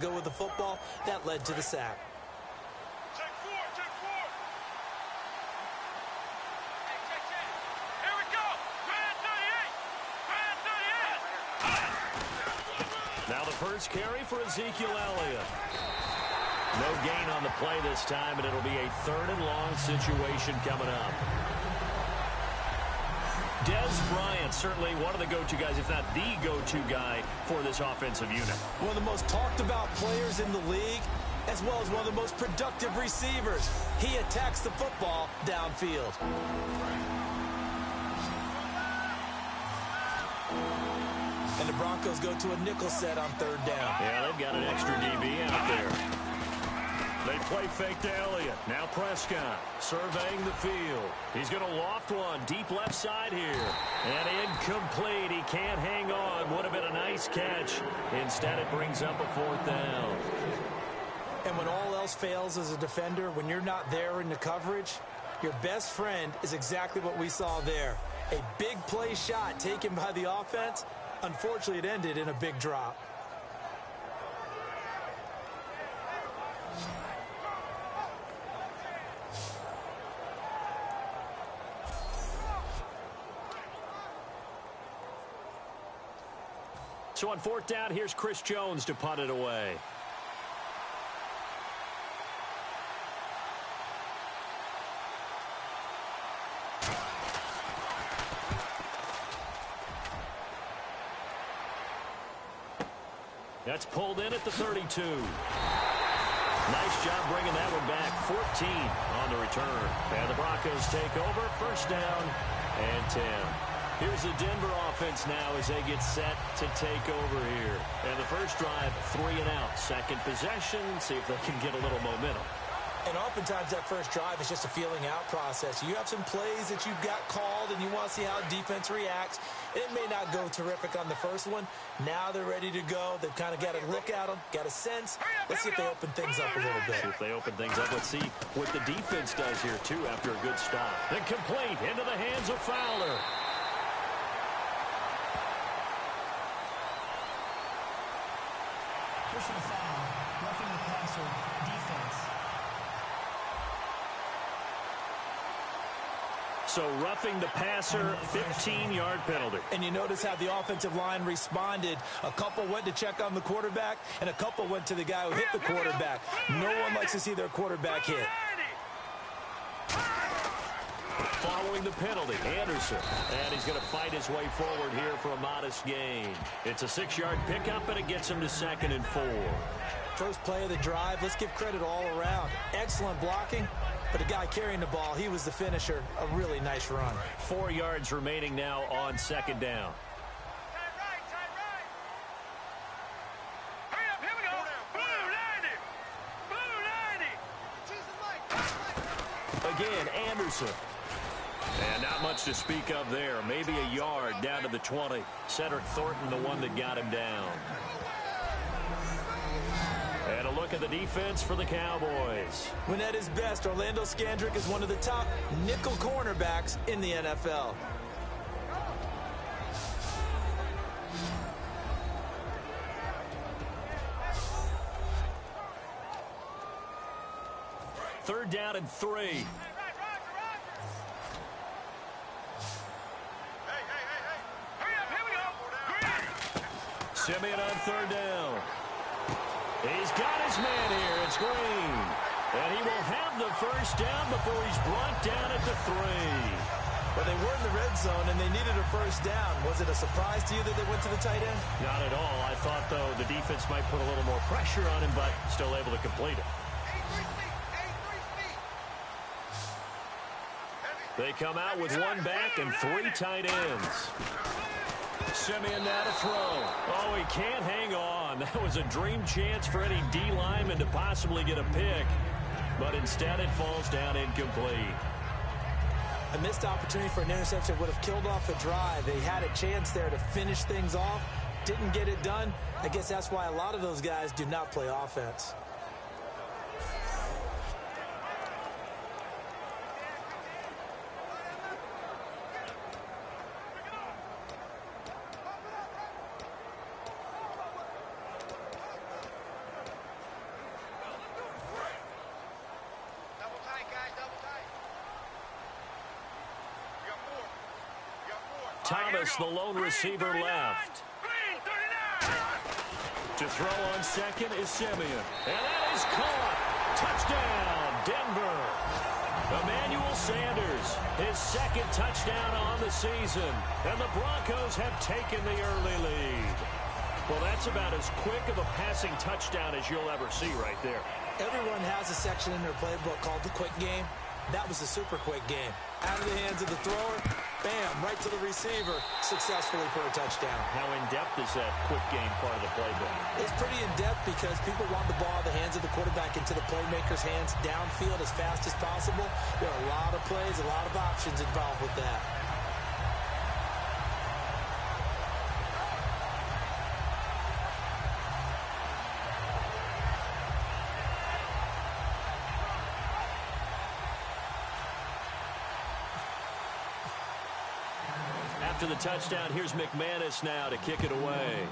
Go with the football. That led to the sack. Check four. Here we go. Grand 38. Now the first carry for Ezekiel Elliott. No gain on the play this time, and it'll be a 3rd and long situation coming up. Dez Bryant, certainly one of the go-to guys, if not the go-to guy for this offensive unit. One of the most talked about players in the league, as well as one of the most productive receivers. He attacks the football downfield. And the Broncos go to a nickel set on 3rd down. Yeah, they've got an extra DB out there. They play fake to Elliott. Now Prescott surveying the field. He's going to loft one deep left side here. And incomplete. He can't hang on. Would have been a nice catch. Instead, it brings up a 4th down. And when all else fails as a defender, when you're not there in the coverage, your best friend is exactly what we saw there. A big play shot taken by the offense. Unfortunately, it ended in a big drop. So on 4th down, here's Chris Jones to punt it away. That's pulled in at the 32. Nice job bringing that one back. 14 on the return. And the Broncos take over. 1st down and 10. Here's the Denver offense now as they get set to take over here. And the first drive, 3 and out. Second possession, see if they can get a little momentum. And oftentimes that first drive is just a feeling out process. You have some plays that you've got called and you want to see how defense reacts. It may not go terrific on the first one. Now they're ready to go. They've kind of got a look at them, got a sense. Let's see if they open things up a little bit. See if they open things up. Let's see what the defense does here, too, after a good stop. Then complete into the hands of Fowler. Personal foul, roughing the passer, defense. So roughing the passer, 15-yard penalty. And you notice how the offensive line responded. A couple went to check on the quarterback, and a couple went to the guy who hit the quarterback. No one likes to see their quarterback hit. Following the penalty, Anderson. And he's going to fight his way forward here for a modest gain. It's a 6-yard pickup, and it gets him to 2nd and 4. First play of the drive, let's give credit all around. Excellent blocking. But the guy carrying the ball, he was the finisher. A really nice run. 4 yards remaining now on 2nd down. Hurry up, here we go. Blue 90. Again, Anderson. And not much to speak of there. Maybe a yard down to the 20. Cedric Thornton, the one that got him down. And a look at the defense for the Cowboys. When at his best, Orlando Scandrick is one of the top nickel cornerbacks in the NFL. Third down and 3. Simeon on 3rd down. He's got his man here. It's Green. And he will have the first down before he's brought down at the 3. Well, they were in the red zone, and they needed a first down. Was it a surprise to you that they went to the tight end? Not at all. I thought, though, the defense might put a little more pressure on him, but still able to complete it. They come out with 1 back and 3 tight ends. Simeon now to throw. Oh, he can't hang on. That was a dream chance for any D lineman to possibly get a pick. But instead it falls down incomplete. A missed opportunity for an interception would have killed off a drive. They had a chance there to finish things off. Didn't get it done. I guess that's why a lot of those guys do not play offense. Thomas, the lone receiver left. To throw on second is Simeon. And that is caught. Touchdown, Denver. Emmanuel Sanders, his second touchdown on the season. And the Broncos have taken the early lead. Well, that's about as quick of a passing touchdown as you'll ever see right there. Everyone has a section in their playbook called the quick game. That was a super quick game. Out of the hands of the thrower, bam, right to the receiver, successfully for a touchdown. How in-depth is that quick game part of the playbook? It's pretty in-depth because people want the ball in the hands of the quarterback into the playmaker's hands downfield as fast as possible. There are a lot of plays, a lot of options involved with that. After the touchdown, here's McManus now to kick it away.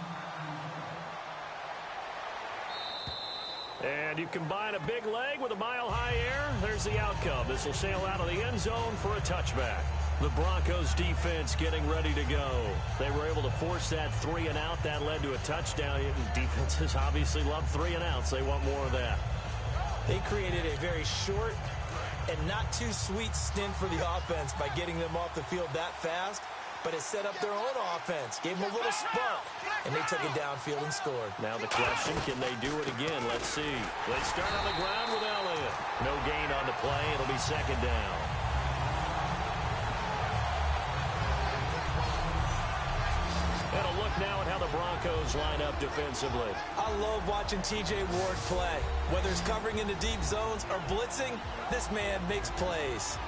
And you combine a big leg with a mile-high air, there's the outcome. This will sail out of the end zone for a touchback. The Broncos defense getting ready to go. They were able to force that 3-and-out. That led to a touchdown. Defenses obviously love 3-and-outs. They want more of that. They created a very short and not too sweet stint for the offense by getting them off the field that fast. But it set up their own offense, gave them a little spark, and they took it downfield and scored. Now the question, can they do it again? Let's see. They start on the ground with Elliott. No gain on the play. It'll be second down. And a look now at how the Broncos line up defensively. I love watching T.J. Ward play. Whether it's covering in the deep zones or blitzing, this man makes plays.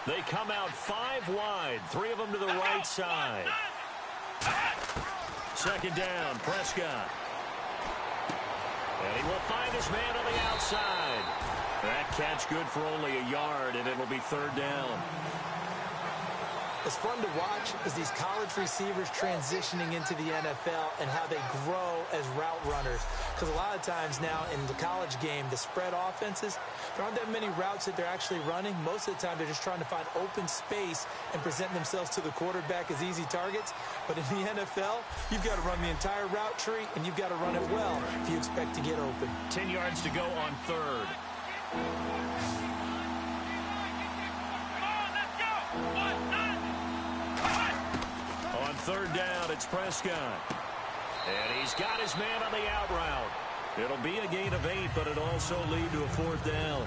They come out 5 wide, 3 of them to the right side. Second down, Prescott. And he will find his man on the outside. That catch good for only a yard, and it'll be third down. It's fun to watch as these college receivers transitioning into the NFL and how they grow as route runners. Because a lot of times now in the college game, the spread offenses, there aren't that many routes that they're actually running. Most of the time, they're just trying to find open space and present themselves to the quarterback as easy targets. But in the NFL, you've got to run the entire route tree, and you've got to run it well if you expect to get open. 10 yards to go on third. On third down, it's Prescott. And he's got his man on the out route. It'll be a gain of 8, but it'll also lead to a fourth down.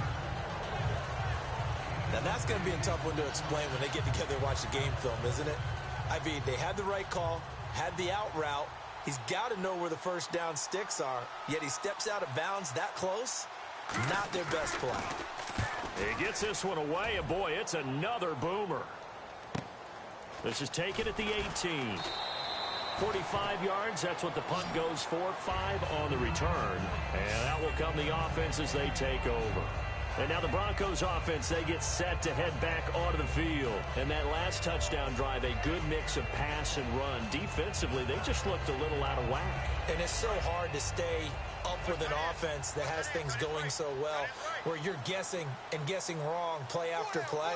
Now, that's going to be a tough one to explain when they get together and watch the game film, isn't it? I mean, they had the right call, had the out route. He's got to know where the first down sticks are, yet he steps out of bounds that close. Not their best play. He gets this one away, and boy, it's another boomer. This is taken at the 18. 45 yards, that's what the punt goes for. 5 on the return. And that will come the offense as they take over. And now the Broncos offense, they get set to head back onto the field. And that last touchdown drive, a good mix of pass and run. Defensively, they just looked a little out of whack. And it's so hard to stay up with an offense that has things going so well, where you're guessing and guessing wrong play after play.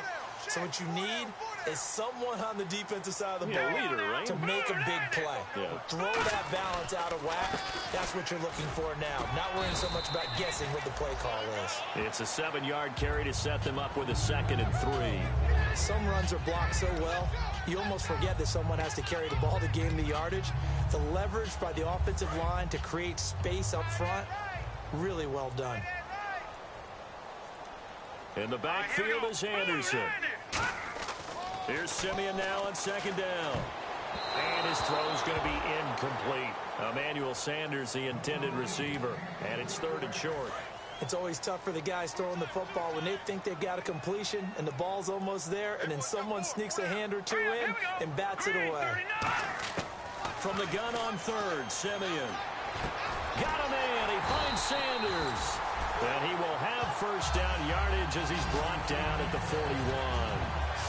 So what you need is someone on the defensive side of the ball leader, right? to make a big play. Yeah. Throw that balance out of whack. That's what you're looking for now. Not worrying so much about guessing what the play call is. It's a 7-yard carry to set them up with a 2nd and 3. Some runs are blocked so well, you almost forget that someone has to carry the ball to gain the yardage. The leverage by the offensive line to create space up front, really well done. In the backfield is Anderson. Here's Simeon now on 2nd down. And his throw is going to be incomplete. Emmanuel Sanders, the intended receiver. And it's 3rd and short. It's always tough for the guys throwing the football when they think they've got a completion and the ball's almost there, and then someone sneaks a hand or two in and bats it away. From the gun on 3rd, Simeon. Got a man. He finds Sanders. And he will have first down yardage as he's brought down at the 41.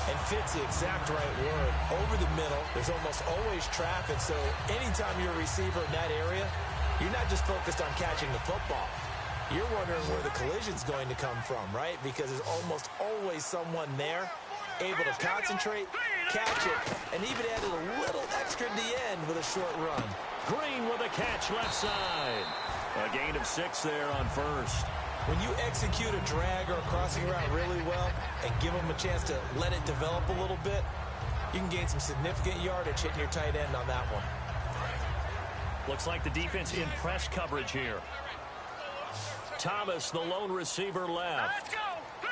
And fits the exact right word. Over the middle, there's almost always traffic, so anytime you're a receiver in that area, you're not just focused on catching the football. You're wondering where the collision's going to come from, right? Because there's almost always someone there able to concentrate, catch it, and even added a little extra at the end with a short run. Green with a catch left side. A gain of 6 there on first. When you execute a drag or a crossing route really well and give them a chance to let it develop a little bit, you can gain some significant yardage hitting your tight end on that one. Looks like the defense in press coverage here. Thomas, the lone receiver left. Let's go! 3-19!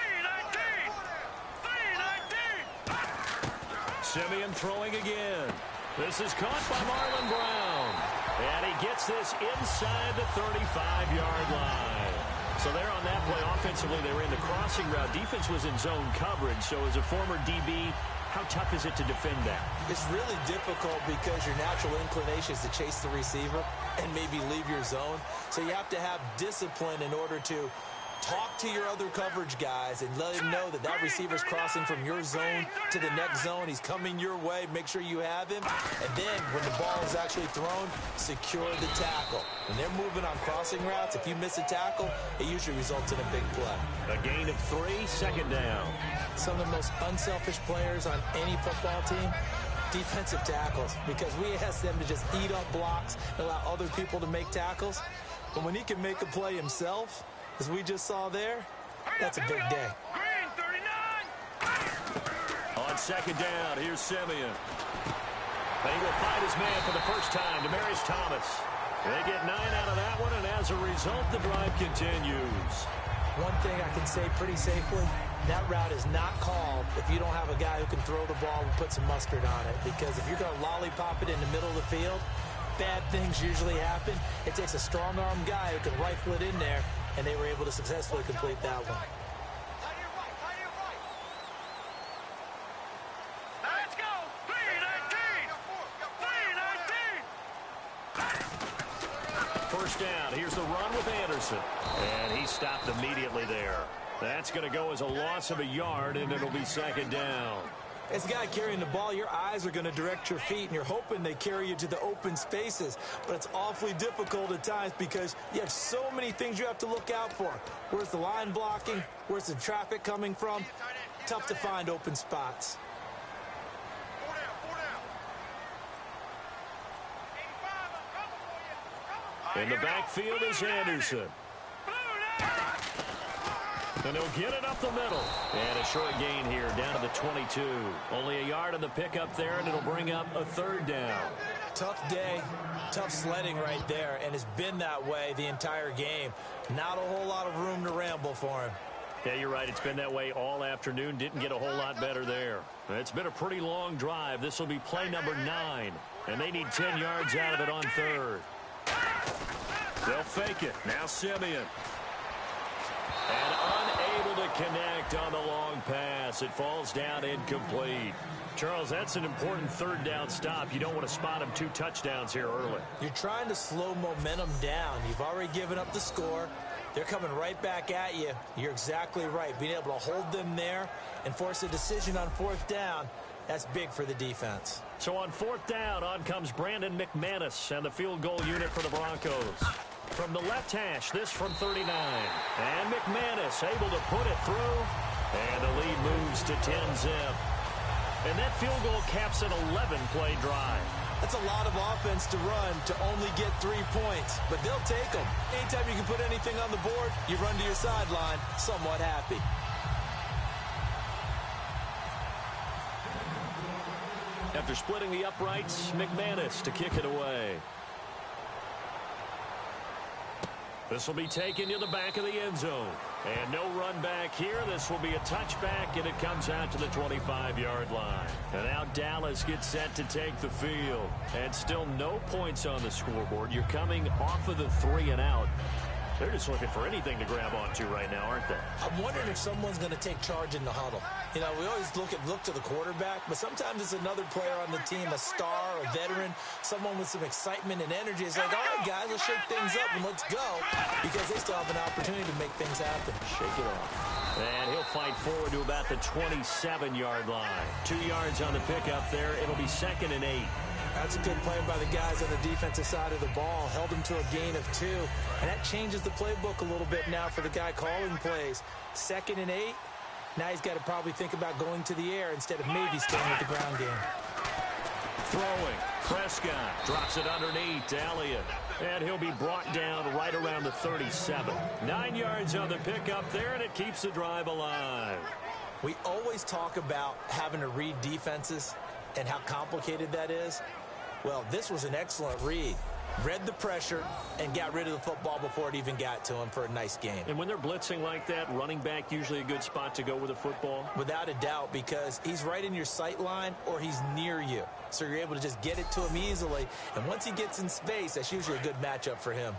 3-19! Simeon throwing again. This is caught by Marlon Brown. And he gets this inside the 35-yard line. So there on that play, offensively, they were in the crossing route. Defense was in zone coverage. So as a former DB, how tough is it to defend that? It's really difficult because your natural inclination is to chase the receiver and maybe leave your zone. So you have to have discipline in order to talk to your other coverage guys and let him know that that receiver's crossing from your zone to the next zone. He's coming your way. Make sure you have him. And then when the ball is actually thrown, secure the tackle. When they're moving on crossing routes, if you miss a tackle, it usually results in a big play. A gain of 3, second down. Some of the most unselfish players on any football team, defensive tackles, because we ask them to just eat up blocks and allow other people to make tackles. But when he can make a play himself, as we just saw there, that's a big day. Green, 39! On second down, here's Simeon. He will find his man for the first time, Demaryius Thomas. They get 9 out of that one, and as a result, the drive continues. One thing I can say pretty safely, that route is not called if you don't have a guy who can throw the ball and put some mustard on it. Because if you're going to lollipop it in the middle of the field, bad things usually happen. It takes a strong-arm guy who can rifle it in there, and they were able to successfully complete that one. Let's go! 3-19! 3-19! First down, here's the run with Anderson. And he stopped immediately there. That's going to go as a loss of a yard, and it'll be second down. As a guy carrying the ball, your eyes are going to direct your feet, and you're hoping they carry you to the open spaces. But it's awfully difficult at times because you have so many things you have to look out for. Where's the line blocking? Where's the traffic coming from? Tough to find open spots. 4 down. In the backfield is Anderson. And he'll get it up the middle. And a short gain here down to the 22. Only a yard on the pickup there, and it'll bring up a third down. Tough day, tough sledding right there, and it's been that way the entire game. Not a whole lot of room to ramble for him. Yeah, you're right. It's been that way all afternoon. Didn't get a whole lot better there. It's been a pretty long drive. This will be play number 9. And they need 10 yards out of it on third. They'll fake it. Now Simeon. And unable to connect on the long pass. It falls down incomplete. Charles, that's an important third down stop. You don't want to spot him 2 touchdowns here early. You're trying to slow momentum down. You've already given up the score. They're coming right back at you. You're exactly right. Being able to hold them there and force a decision on 4th down, that's big for the defense. So on 4th down, on comes Brandon McManus and the field goal unit for the Broncos. From the left hash, this from 39. And McManus able to put it through. And the lead moves to 10-zip. And that field goal caps an 11-play drive. That's a lot of offense to run to only get 3 points, but they'll take them. Anytime you can put anything on the board, you run to your sideline somewhat happy. After splitting the uprights, McManus to kick it away. This will be taken to the back of the end zone. And no run back here. This will be a touchback, and it comes out to the 25-yard line. And now Dallas gets set to take the field. And still no points on the scoreboard. You're coming off of the 3 and out. They're just looking for anything to grab onto right now, aren't they? I'm wondering if someone's going to take charge in the huddle. You know, we always look to the quarterback, but sometimes it's another player on the team, a star, a veteran, someone with some excitement and energy. It's like, all right, guys, let's shake things up and let's go, because they still have an opportunity to make things happen. Shake it off. And he'll fight forward to about the 27-yard line. 2 yards on the pickup there. It'll be 2nd and 8. That's a good play by the guys on the defensive side of the ball. Held him to a gain of 2. And that changes the playbook a little bit now for the guy calling plays. 2nd and 8. Now he's got to probably think about going to the air instead of maybe staying with the ground game. Throwing. Prescott drops it underneath to Elliott. And he'll be brought down right around the 37. 9 yards on the pickup there, and it keeps the drive alive. We always talk about having to read defenses and how complicated that is. Well, this was an excellent read. Read the pressure and got rid of the football before it even got to him for a nice game. And when they're blitzing like that, running back usually a good spot to go with the football? Without a doubt, because he's right in your sight line or he's near you. So you're able to just get it to him easily. And once he gets in space, that's usually a good matchup for him.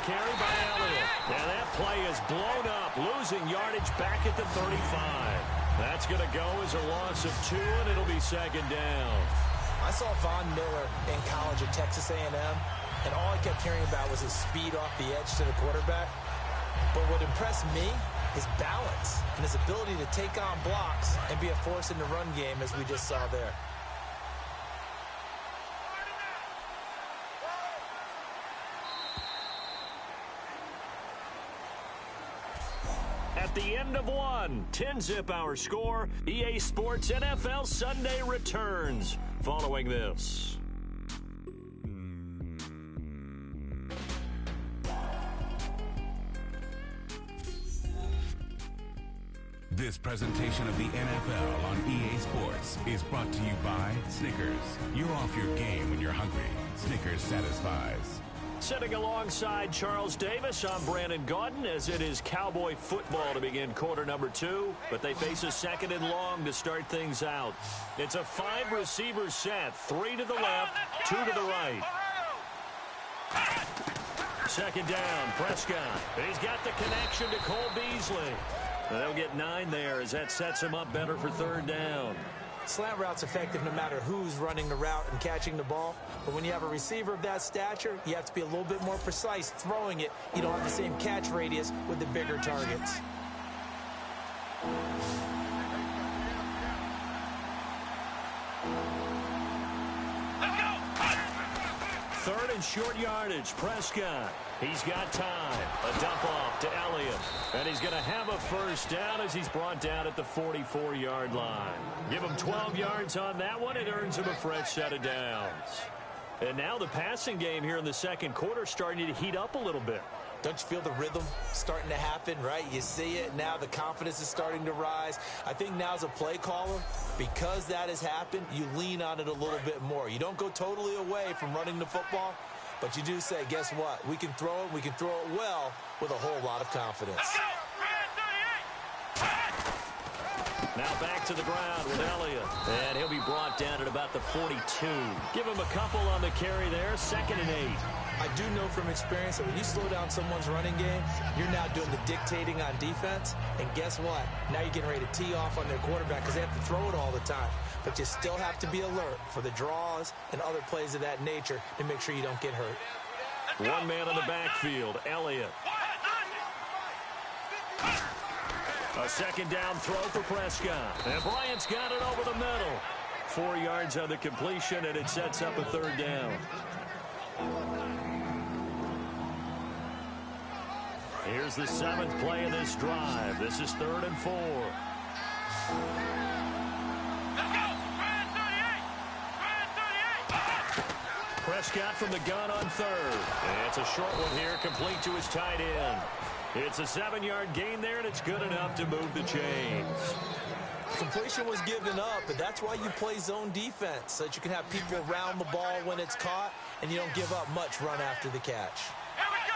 Carry by Elliott. Now that play is blown up, losing yardage back at the 35. That's going to go as a loss of 2, and it'll be 2nd down. I saw Von Miller in college at Texas A&M, and all I kept hearing about was his speed off the edge to the quarterback. But what impressed me, his balance and his ability to take on blocks and be a force in the run game, as we just saw there. At the end of 1, 10-zip our score. EA Sports NFL Sunday returns following this. This presentation of the NFL on EA Sports is brought to you by Snickers. You're off your game when you're hungry. Snickers satisfies. Sitting alongside Charles Davis, I'm Brandon Gaudin, as it is Cowboy football to begin quarter number 2, but they face a 2nd and long to start things out. It's a 5-receiver set, 3 to the left, 2 to the right. 2nd down, Prescott. He's got the connection to Cole Beasley. They'll get 9 there as that sets him up better for 3rd down. Slant route's effective no matter who's running the route and catching the ball. But when you have a receiver of that stature, you have to be a little bit more precise throwing it. You don't have the same catch radius with the bigger targets. Third and short yardage, Prescott. He's got time. A dump off to Elliott. And he's going to have a 1st down as he's brought down at the 44-yard line. Give him 12 yards on that one. It earns him a fresh set of downs. And now the passing game here in the 2nd quarter starting to heat up a little bit. Don't you feel the rhythm starting to happen, right? You see it now. The confidence is starting to rise. I think now as a play caller, because that has happened, you lean on it a little bit more. You don't go totally away from running the football, but you do say, guess what? We can throw it. We can throw it well with a whole lot of confidence. Now back to the ground with Elliott. And he'll be brought down at about the 42. Give him a couple on the carry there. 2nd and 8. I do know from experience that when you slow down someone's running game, you're now doing the dictating on defense. And guess what? Now you're getting ready to tee off on their quarterback because they have to throw it all the time. But you still have to be alert for the draws and other plays of that nature to make sure you don't get hurt. 1 man in the backfield, Elliott. A 2nd down throw for Prescott. And Bryant's got it over the middle. 4 yards on the completion, and it sets up a 3rd down. Here's the 7th play of this drive. This is 3rd and 4. Prescott from the gun on 3rd. And it's a short one here, complete to his tight end. It's a 7-yard gain there, and it's good enough to move the chains. Completion was given up, but that's why you play zone defense, so that you can have people around the ball when it's caught, and you don't give up much run after the catch. Here we go!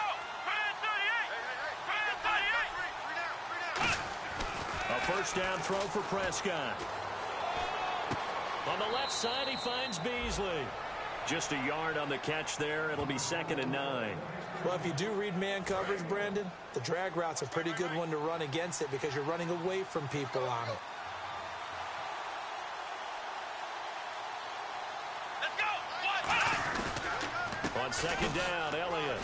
A 1st down throw for Prescott. On the left side, he finds Beasley. Just a yard on the catch there. It'll be 2nd and 9. Well, if you do read man coverage, Brandon, the drag route's a pretty good one to run against it because you're running away from people on it. On second down, Elliott.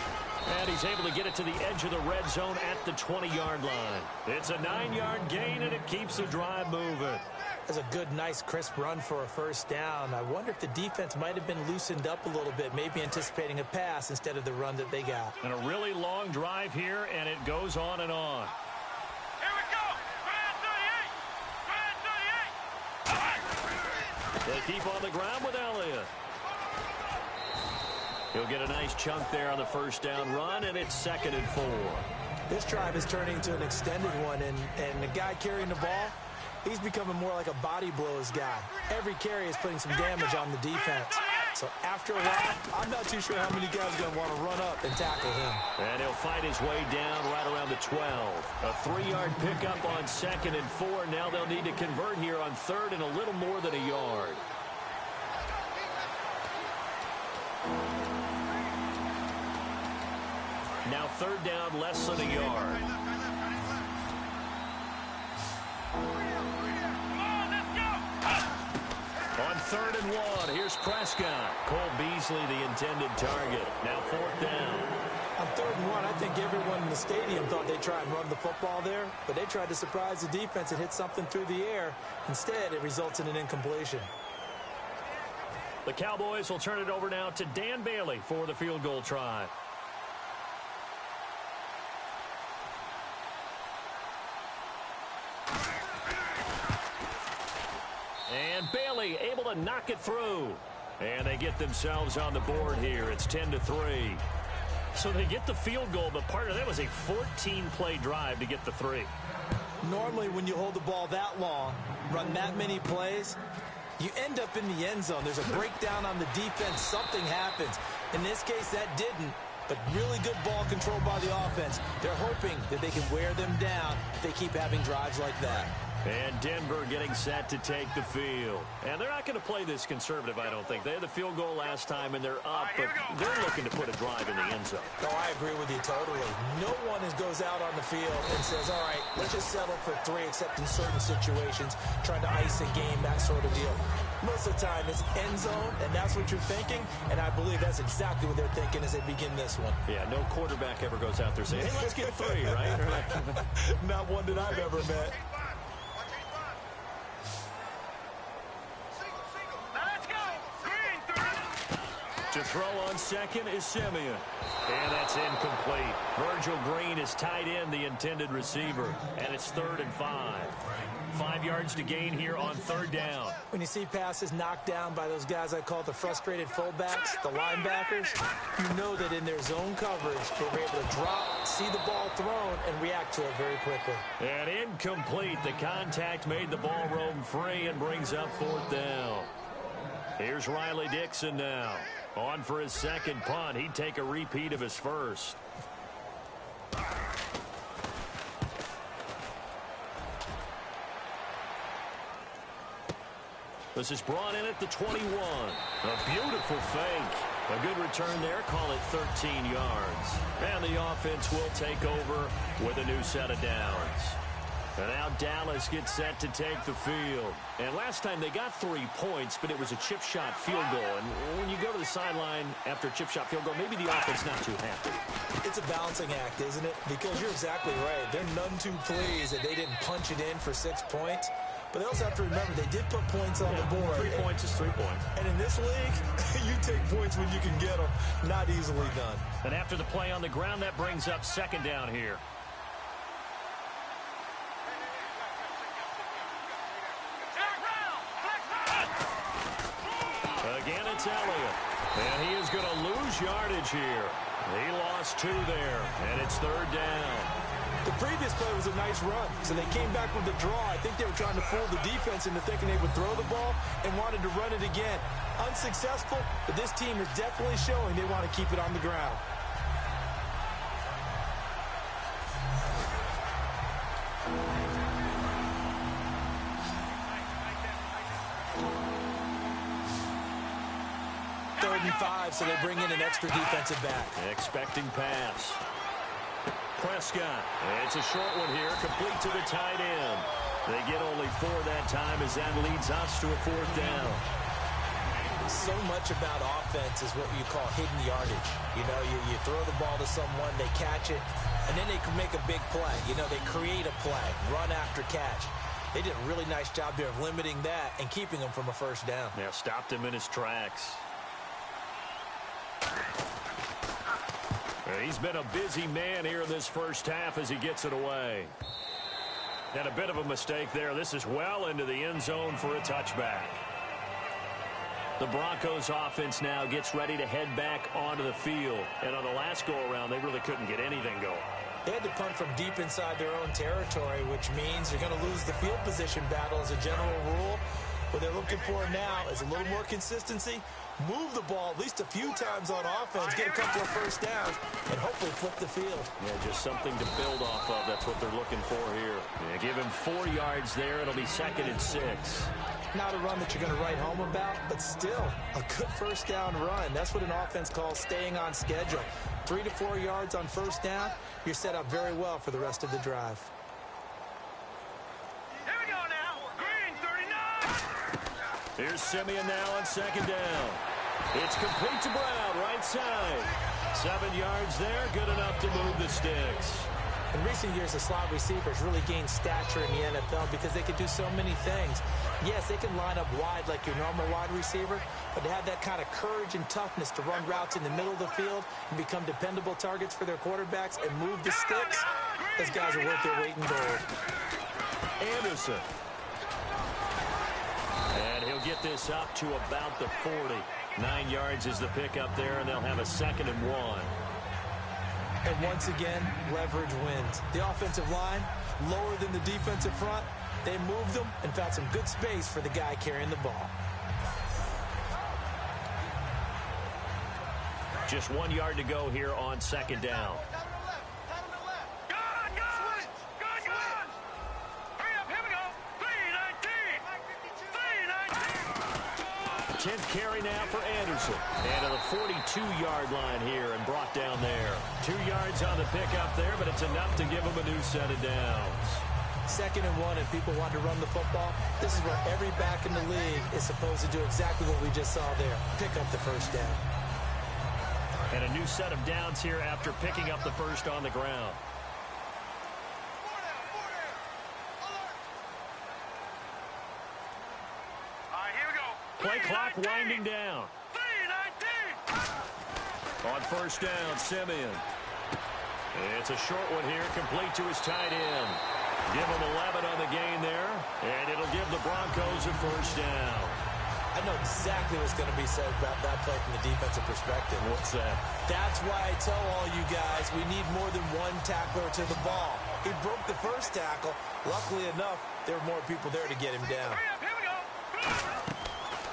And he's able to get it to the edge of the red zone at the 20-yard line. It's a 9-yard gain, and it keeps the drive moving. That's a good, nice, crisp run for a first down. I wonder if the defense might have been loosened up a little bit, maybe anticipating a pass instead of the run that they got. And a really long drive here, and it goes on and on. Here we go. Grand 38. They keep on the ground with Elliott. He'll get a nice chunk there on the first down run, and it's 2nd and 4. This drive is turning into an extended one, and the guy carrying the ball, he's becoming more like a body blows guy. Every carry is putting some damage on the defense. So after a while, I'm not too sure how many guys are going to want to run up and tackle him. And he'll fight his way down right around the 12. A 3-yard pickup on 2nd and 4. Now they'll need to convert here on 3rd and a little more than a yard. Now 3rd down, less than a yard. On 3rd and 1, here's Prescott. Cole Beasley, the intended target. Now 4th down. On 3rd and 1, I think everyone in the stadium thought they'd try and run the football there, but they tried to surprise the defense and hit something through the air. Instead, it results in an incompletion. The Cowboys will turn it over now to Dan Bailey for the field goal try. And Bailey able to knock it through. And they get themselves on the board here. It's 10-3. So they get the field goal, but part of that was a 14-play drive to get the 3. Normally, when you hold the ball that long, run that many plays, you end up in the end zone. There's a breakdown on the defense. Something happens. In this case, that didn't. But really good ball control by the offense. They're hoping that they can wear them down if they keep having drives like that. And Denver getting set to take the field. And they're not going to play this conservative, I don't think. They had the field goal last time, and they're up, but they're looking to put a drive in the end zone. Oh, I agree with you totally. No one goes out on the field and says, all right, let's just settle for 3, except in certain situations, trying to ice a game, that sort of deal. Most of the time, it's end zone, and that's what you're thinking, and I believe that's exactly what they're thinking as they begin this one. Yeah, no quarterback ever goes out there saying, hey, let's get 3, right? Not one that I've ever met. To throw on 2nd is Simeon. And that's incomplete. Virgil Green is tight end, the intended receiver. And it's 3rd and 5. 5 yards to gain here on 3rd down. When you see passes knocked down by those guys I call the frustrated fullbacks, the linebackers, you know that in their zone coverage, they were able to drop, see the ball thrown, and react to it very quickly. And incomplete. The contact made the ball roam free and brings up 4th down. Here's Riley Dixon now. On for his 2nd punt. He'd take a repeat of his first. This is brought in at the 21. A beautiful fake. A good return there. Call it 13 yards. And the offense will take over with a new set of downs. And now Dallas gets set to take the field. And last time they got 3 points, but it was a chip shot field goal. And when you go to the sideline after a chip shot field goal, maybe the offense not too happy. It's a balancing act, isn't it? Because you're exactly right. They're none too pleased that they didn't punch it in for 6 points. But they also have to remember they did put points on the board. 3 points is 3 points. And in this league, you take points when you can get them. Not easily done. And after the play on the ground, that brings up 2nd down here. Again, it's Elliott. And he is going to lose yardage here. He lost 2 there, and it's 3rd down. The previous play was a nice run, so they came back with the draw. I think they were trying to fool the defense into thinking they would throw the ball and wanted to run it again. Unsuccessful, but this team is definitely showing they want to keep it on the ground. Third and 5, so they bring in an extra defensive back. Expecting pass. Prescott. It's a short one here, complete to the tight end. They get only 4 that time as that leads us to a 4th down. So much about offense is what you call hidden yardage. You know, you throw the ball to someone, they catch it, and then they can make a big play. You know, they create a play, run after catch. They did a really nice job there of limiting that and keeping him from a first down. Yeah, stopped him in his tracks. He's been a busy man here in this first half as he gets it away. And a bit of a mistake there. This is well into the end zone for a touchback. The Broncos offense now gets ready to head back onto the field. And on the last go-around, they really couldn't get anything going. They had to punt from deep inside their own territory, which means you're going to lose the field position battle as a general rule. What they're looking for now is a little more consistency, move the ball at least a few times on offense, get a couple of first downs, and hopefully flip the field. Yeah, just something to build off of. That's what they're looking for here. Yeah, give him 4 yards there. It'll be 2nd and 6. Not a run that you're going to write home about, but still a good first down run. That's what an offense calls staying on schedule. 3 to 4 yards on first down, you're set up very well for the rest of the drive. Here we go now. Green 39. Here's Simeon now on 2nd down. It's complete to Brown, right side. 7 yards there, good enough to move the sticks. In recent years, the slot receivers really gained stature in the NFL because they can do so many things. Yes, they can line up wide like your normal wide receiver, but to have that kind of courage and toughness to run routes in the middle of the field and become dependable targets for their quarterbacks and move the sticks, those guys are worth their weight in gold. Anderson. And he'll get this up to about the 40. 9 yards is the pickup there, and they'll have a 2nd and 1. And once again, leverage wins. The offensive line, lower than the defensive front. They moved them and found some good space for the guy carrying the ball. Just 1 yard to go here on 2nd down. Here we go. 10th carry now for Anderson. And to the 42-yard line here and brought down there. 2 yards on the pickup there, but it's enough to give him a new set of downs. 2nd and 1 and people want to run the football. This is where every back in the league is supposed to do exactly what we just saw there. Pick up the first down. And a new set of downs here after picking up the first on the ground. Play clock winding down. On first down, Simeon. It's a short one here, complete to his tight end. Give him 11 on the gain there, and it'll give the Broncos a first down. I know exactly what's going to be said about that play from the defensive perspective. What's that? That's why I tell all you guys we need more than one tackler to the ball. He broke the first tackle. Luckily enough, there were more people there to get him down. Here we go.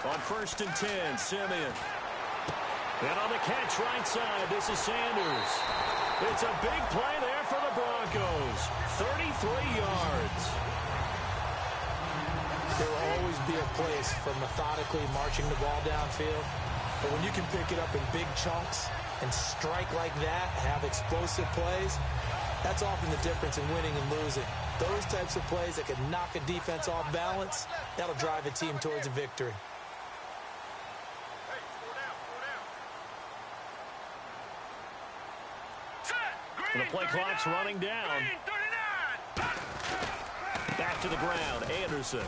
On 1st and 10, Simeon. And on the catch right side, this is Sanders. It's a big play there for the Broncos. 33 yards. There will always be a place for methodically marching the ball downfield. But when you can pick it up in big chunks and strike like that, have explosive plays, that's often the difference in winning and losing. Those types of plays that can knock a defense off balance, that'll drive a team towards a victory. And the play clock's running down. Back to the ground, Anderson.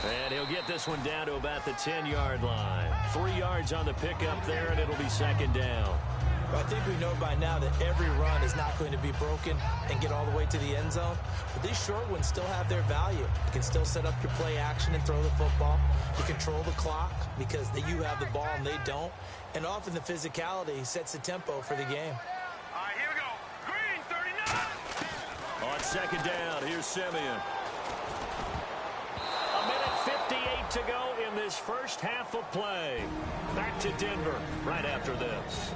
And he'll get this one down to about the 10-yard line. 3 yards on the pickup there, and it'll be 2nd down. Well, I think we know by now that every run is not going to be broken and get all the way to the end zone. But these short ones still have their value. You can still set up your play action and throw the football. You control the clock because you have the ball and they don't. And often the physicality sets the tempo for the game. Here we go. Green 39. On 2nd down, here's Simeon. A minute 58 to go in this first half of play. Back to Denver right after this.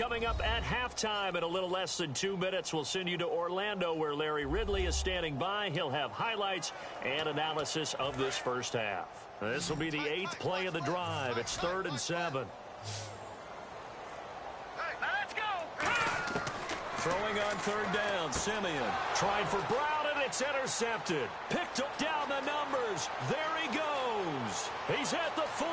coming up at halftime in a little less than 2 minutes. We'll send you to Orlando, where Larry Ridley is standing by. He'll have highlights and analysis of this first half. This will be the 8th play of the drive. It's 3rd and 7. Let's go. Throwing on 3rd down, Simeon trying for Brown, and it's intercepted. Picked up down the numbers. There he goes. He's at the 40,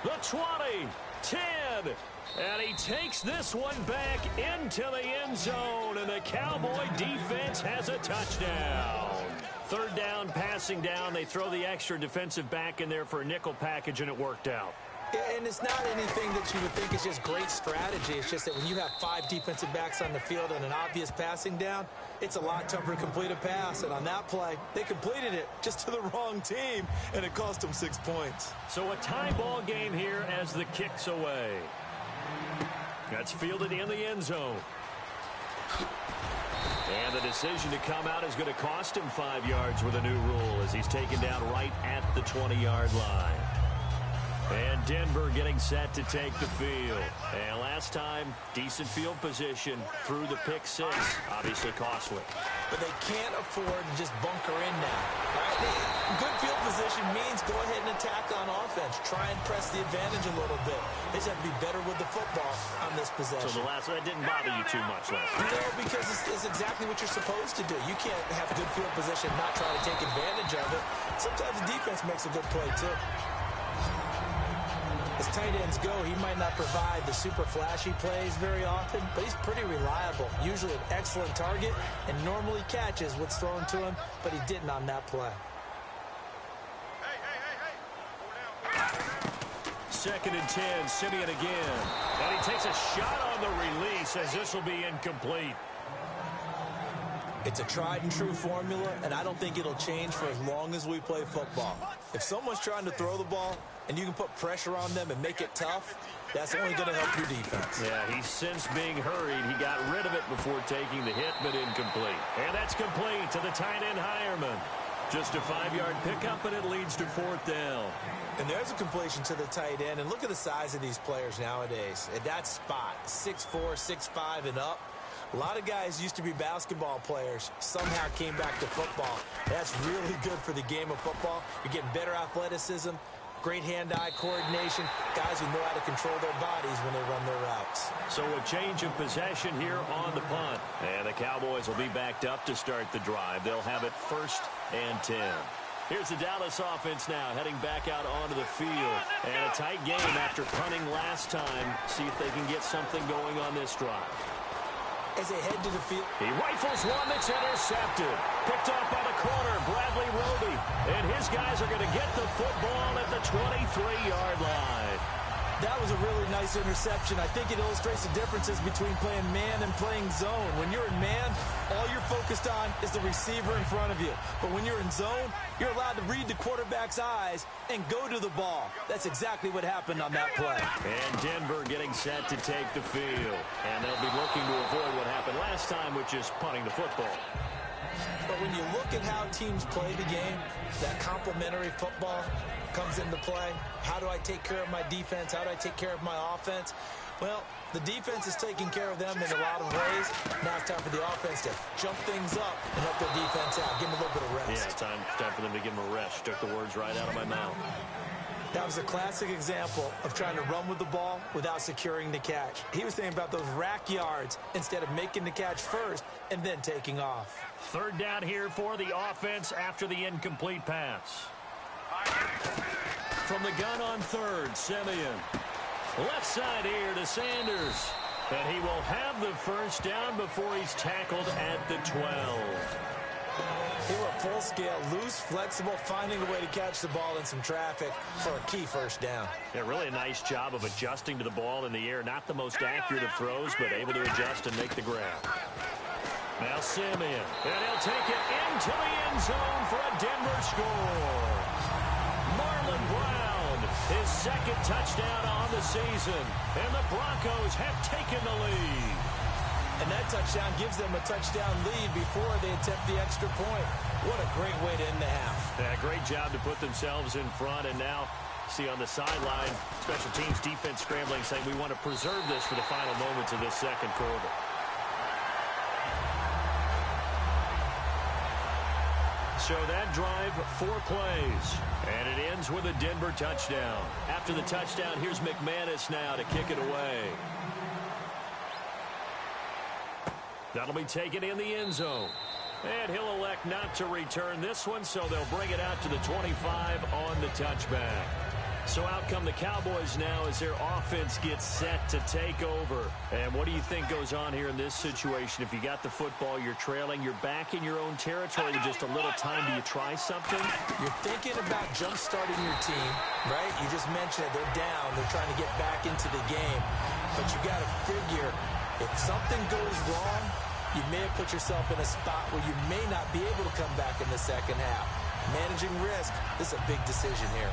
the 20, 10, and he takes this one back into the end zone, and the Cowboy defense has a touchdown. 3rd down, passing down. They throw the extra defensive back in there for a nickel package, and it worked out. And it's not anything that you would think is just great strategy. It's just that when you have 5 defensive backs on the field and an obvious passing down, it's a lot tougher to complete a pass. And on that play, they completed it just to the wrong team, and it cost them 6 points. So a tie ball game here as the kick's away. That's fielded in the end zone. And the decision to come out is going to cost him 5 yards with a new rule as he's taken down right at the 20-yard line. And Denver getting set to take the field. And last time, decent field position through the pick 6. Obviously costly. But they can't afford to just bunker in now. Right? Good field position means go ahead and attack on offense. Try and press the advantage a little bit. They just have to be better with the football on this possession. So the last one, that didn't bother you too much last time? No, because it's exactly what you're supposed to do. You can't have good field position and not try to take advantage of it. Sometimes the defense makes a good play, too. As tight ends go, he might not provide the super flashy plays very often, but he's pretty reliable. Usually an excellent target and normally catches what's thrown to him, but he didn't on that play. Second and 10, Simeon again. And he takes a shot on the release as this will be incomplete. It's a tried-and-true formula, and I don't think it'll change for as long as we play football. If someone's trying to throw the ball and you can put pressure on them and make it tough, that's only going to help your defense. Yeah, he's since being hurried. He got rid of it before taking the hit, but incomplete. And that's complete to the tight end, Hireman. Just a 5-yard pickup, and it leads to 4th down. And there's a completion to the tight end. And look at the size of these players nowadays. At that spot, 6'4", 6'5", and up. A lot of guys used to be basketball players, somehow came back to football. That's really good for the game of football. You're getting better athleticism, great hand-eye coordination, guys who know how to control their bodies when they run their routes. So a change of possession here on the punt. And the Cowboys will be backed up to start the drive. They'll have it 1st and 10. Here's the Dallas offense now heading back out onto the field. And a tight game after punting last time. See if they can get something going on this drive. As they head to the field, he rifles one that's intercepted. Picked off by the corner, Bradley Roby. And his guys are going to get the football at the 23-yard line. That was a really nice interception. I think it illustrates the differences between playing man and playing zone. When you're in man, all you're focused on is the receiver in front of you. But when you're in zone, you're allowed to read the quarterback's eyes and go to the ball. That's exactly what happened on that play. And Denver getting set to take the field. And they'll be looking to avoid what happened last time, which is punting the football. But when you look at how teams play the game, that complementary football comes into play. How do I take care of my defense? How do I take care of my offense? Well, the defense is taking care of them in a lot of ways. Now it's time for the offense to jump things up and help their defense out. Give them a little bit of rest. Yeah, it's time for them to give them a rest. Took the words right out of my mouth. That was a classic example of trying to run with the ball without securing the catch. He was thinking about those rack yards instead of making the catch first and then taking off. 3rd down here for the offense after the incomplete pass. From the gun on 3rd, Simeon. Left side here to Sanders. And he will have the 1st down before he's tackled at the 12. They were full scale, loose, flexible, finding a way to catch the ball in some traffic for a key 1st down. Yeah, really a nice job of adjusting to the ball in the air. Not the most accurate of throws, but able to adjust and make the grab. Now Simeon, and he'll take it into the end zone for a Denver score. Marlon Brown, his 2nd touchdown on the season, and the Broncos have taken the lead. And that touchdown gives them a touchdown lead before they attempt the extra point. What a great way to end the half. Yeah, great job to put themselves in front, and now See on the sideline, special teams defense scrambling, saying we want to preserve this for the final moments of this second quarter. So that drive, 4 plays, and it ends with a Denver touchdown. After the touchdown, here's McManus now to kick it away. That'll be taken in the end zone. And he'll elect not to return this one, so they'll bring it out to the 25 on the touchback. So out come the Cowboys now as their offense gets set to take over. And what do you think goes on here in this situation? If you got the football, you're trailing, you're back in your own territory with just a little time. Do you try something? You're thinking about jump-starting your team, right? You just mentioned it. They're down. They're trying to get back into the game. But you got to figure if something goes wrong, you may have put yourself in a spot where you may not be able to come back in the second half. Managing risk, this is a big decision here.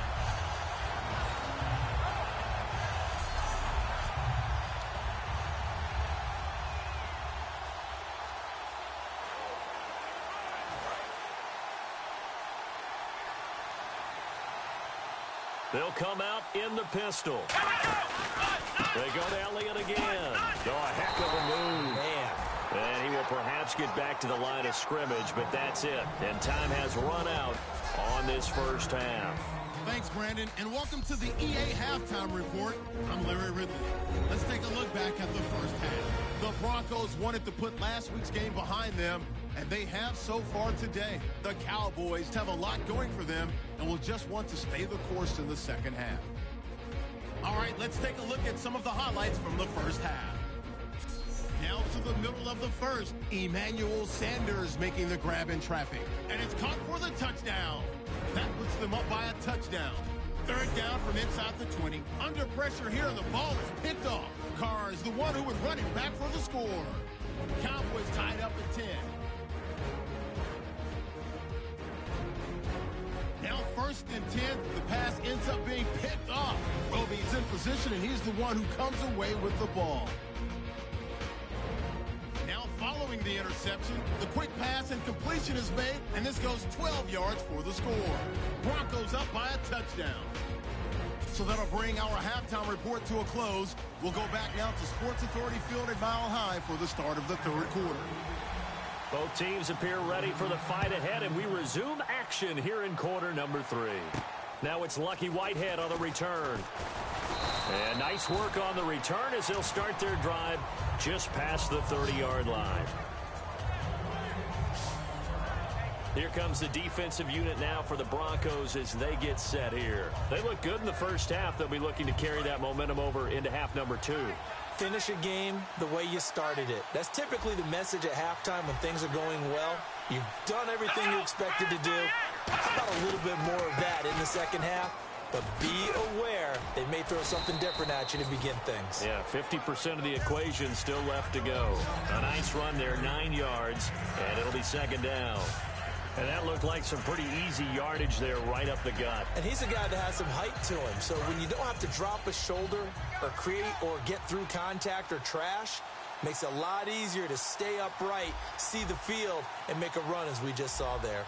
They'll come out in the pistol. They go to Elliott again. Oh, a heck of a move. Man. And he will perhaps get back to the line of scrimmage, but that's it. And time has run out on this first half. Thanks, Brandon, and welcome to the EA Halftime Report. I'm Larry Ridley. Let's take a look back at the first half. The Broncos wanted to put last week's game behind them, and they have so far today. The Cowboys have a lot going for them and will just want to stay the course in the second half. All right, let's take a look at some of the highlights from the first half. Down to the middle of the first, Emmanuel Sanders making the grab in traffic. And it's caught for the touchdown. That puts them up by a touchdown. Third down from inside the 20. Under pressure here, and the ball is picked off. Carr is the one who would run it back for the score. Cowboys tied up at 10. Now first and 10, the pass ends up being picked off. Roby's in position, and he's the one who comes away with the ball. Now following the interception, the quick pass and completion is made, and this goes 12 yards for the score. Broncos up by a touchdown. So that'll bring our halftime report to a close. We'll go back now to Sports Authority Field at Mile High for the start of the third quarter. Both teams appear ready for the fight ahead, and we resume action here in quarter number 3. Now it's Lucky Whitehead on the return. And nice work on the return as they'll start their drive just past the 30-yard line. Here comes the defensive unit now for the Broncos as they get set here. They look good in the first half. They'll be looking to carry that momentum over into half number 2. Finish a game the way you started it. That's typically the message at halftime when things are going well. You've done everything you expected to do. How about a little bit more of that in the second half? But be aware they may throw something different at you to begin things. Yeah, 50% of the equation still left to go. A nice run there, 9 yards, and it'll be second down. And that looked like some pretty easy yardage there right up the gut. And he's a guy that has some height to him. So when you don't have to drop a shoulder or create or get through contact or trash, makes it a lot easier to stay upright, see the field, and make a run as we just saw there.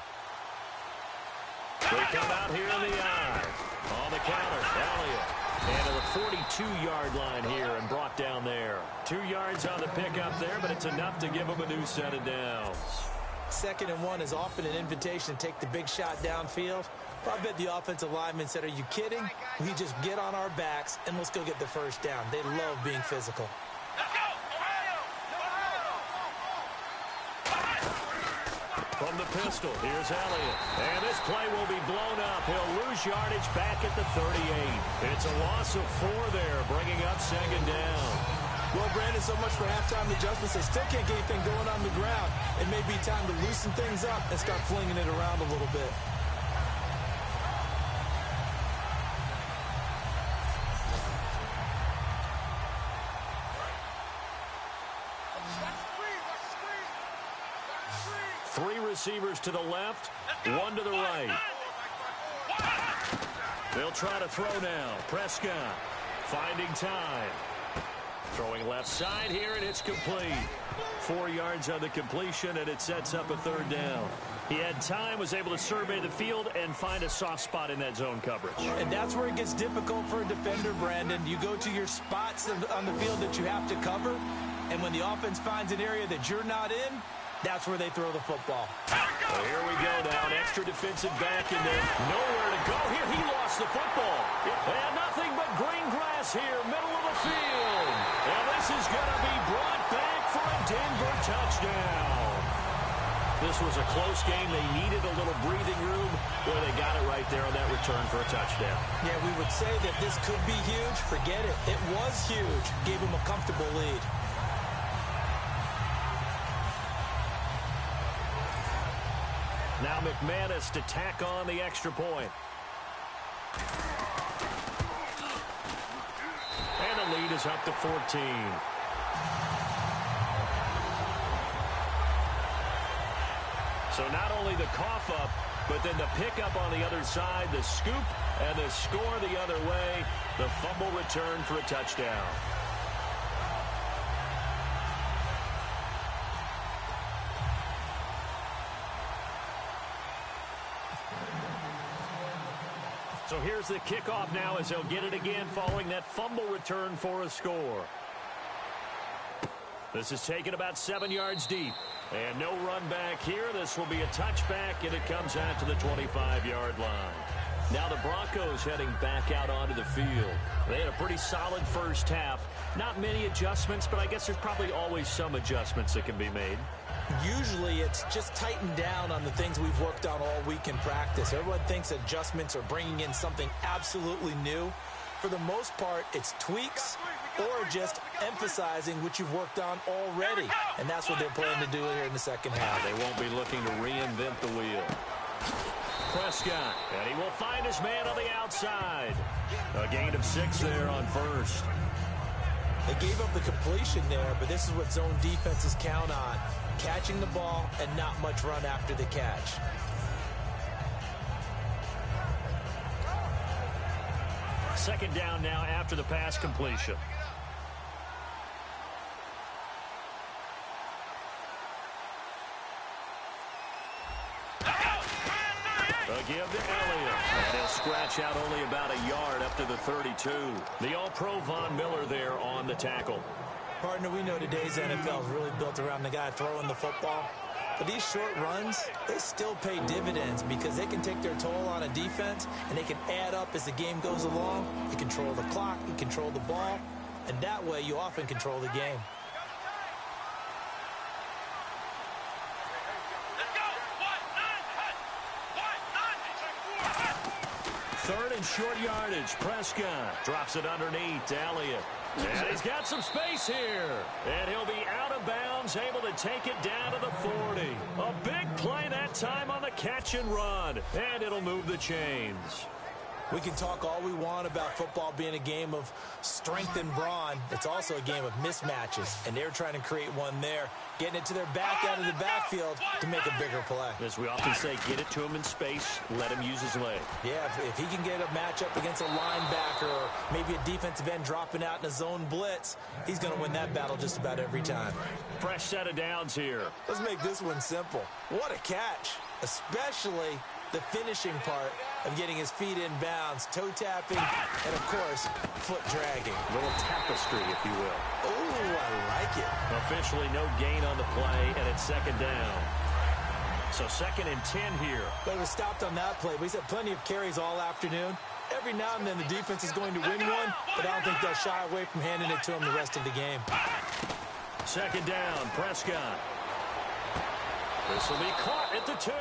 They come out here in the eye. On the counter, Elliott. And to the 42-yard line here and brought down there. 2 yards on the pickup there, but it's enough to give him a new set of downs. 2nd and 1 is often an invitation to take the big shot downfield. But I bet the offensive lineman said, are you kidding? We just get on our backs and let's go get the first down. They love being physical. From the pistol, here's Elliott. And this play will be blown up. He'll lose yardage back at the 38. It's a loss of 4 there, bringing up second down. Well, Brandon, so much for halftime adjustments. They still can't get anything going on the ground. It may be time to loosen things up and start flinging it around a little bit. Three receivers to the left, 1 to the right. They'll try to throw now. Prescott finding time. Throwing left side here, and it's complete. 4 yards on the completion, and it sets up a third down. He had time, was able to survey the field and find a soft spot in that zone coverage. And that's where it gets difficult for a defender, Brandon. You go to your spots on the field that you have to cover, and when the offense finds an area that you're not in, that's where they throw the football. Well, here we go now. An extra defensive back in there. Nowhere to go here. He lost the football. And nothing but green grass here, middle of the field. And this is going to be brought back for a Denver touchdown. This was a close game. They needed a little breathing room. Boy, they got it right there on that return for a touchdown. Yeah, we would say that this could be huge. Forget it. It was huge. Gave him a comfortable lead. Now McManus to tack on the extra point. And the lead is up to 14. So not only the cough up, but then the pickup on the other side, the scoop, and the score the other way. The fumble return for a touchdown. So here's the kickoff now as they'll get it again following that fumble return for a score. This is taken about 7 yards deep. And no run back here. This will be a touchback, and it comes out to the 25-yard line. Now the Broncos heading back out onto the field. They had a pretty solid first half. Not many adjustments, but I guess there's probably always some adjustments that can be made. Usually it's just tightened down on the things we've worked on all week in practice. Everyone thinks adjustments are bringing in something absolutely new. For the most part, it's tweaks or just emphasizing what you've worked on already. And that's what they're planning to do here in the second half. They won't be looking to reinvent the wheel. Prescott, and he will find his man on the outside. A gain of 6 there on first. They gave up the completion there, but this is what zone defenses count on. Catching the ball and not much run after the catch. Second down now after the pass completion. A give to Elliott. And he'll scratch out only about a yard up to the 32. The All-Pro Von Miller there on the tackle. Partner, we know today's NFL is really built around the guy throwing the football. But these short runs, they still pay dividends because they can take their toll on a defense and they can add up as the game goes along. You control the clock, you control the ball, and that way you often control the game. Third and short yardage. Prescott drops it underneath to Elliott. And he's got some space here. And he'll be out of bounds, able to take it down to the 40. A big play that time on the catch and run. And it'll move the chains. We can talk all we want about football being a game of strength and brawn. It's also a game of mismatches, and they're trying to create one there, getting it to their back out of the backfield to make a bigger play. As we often say, get it to him in space, let him use his leg. Yeah, if he can get a matchup against a linebacker or maybe a defensive end dropping out in a zone blitz, he's going to win that battle just about every time. Fresh set of downs here. Let's make this one simple. What a catch, especially the finishing part of getting his feet in bounds, toe tapping, and, of course, foot dragging. A little tapestry, if you will. Oh, I like it. Officially no gain on the play, and it's second down. So 2nd and 10 here. But it was stopped on that play. He's had plenty of carries all afternoon. Every now and then the defense is going to win one, but I don't think they'll shy away from handing it to him the rest of the game. Second down, Prescott. This will be caught at the 2.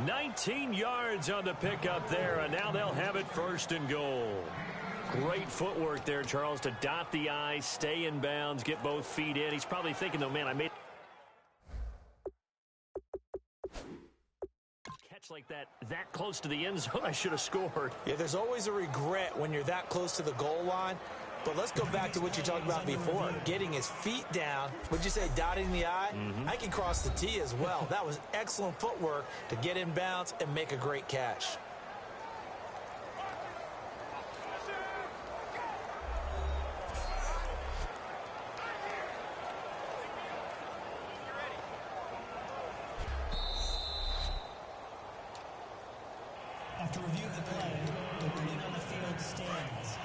19 yards on the pickup there, and now they'll have it 1st and goal. Great footwork there, Charles, to dot the I, stay in bounds, get both feet in. He's probably thinking, though, man, I made catch like that close to the end zone. I should have scored. Yeah, there's always a regret when you're that close to the goal line. But let's go back to what you talked about before, getting his feet down. Would you say dotting the I? I can cross the T as well. That was excellent footwork to get in bounds and make a great catch. After review of the play, the wording on the field stands.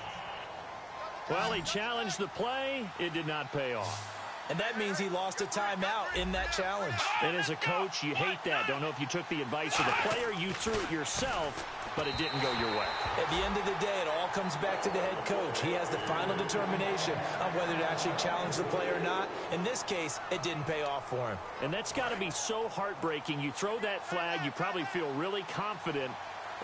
Well, he challenged the play. It did not pay off. And that means he lost a timeout in that challenge. And as a coach, you hate that. Don't know if you took the advice of the player, you threw it yourself, but it didn't go your way. At the end of the day, it all comes back to the head coach. He has the final determination on whether to actually challenge the play or not. In this case, it didn't pay off for him. And that's got to be so heartbreaking. You throw that flag, you probably feel really confident,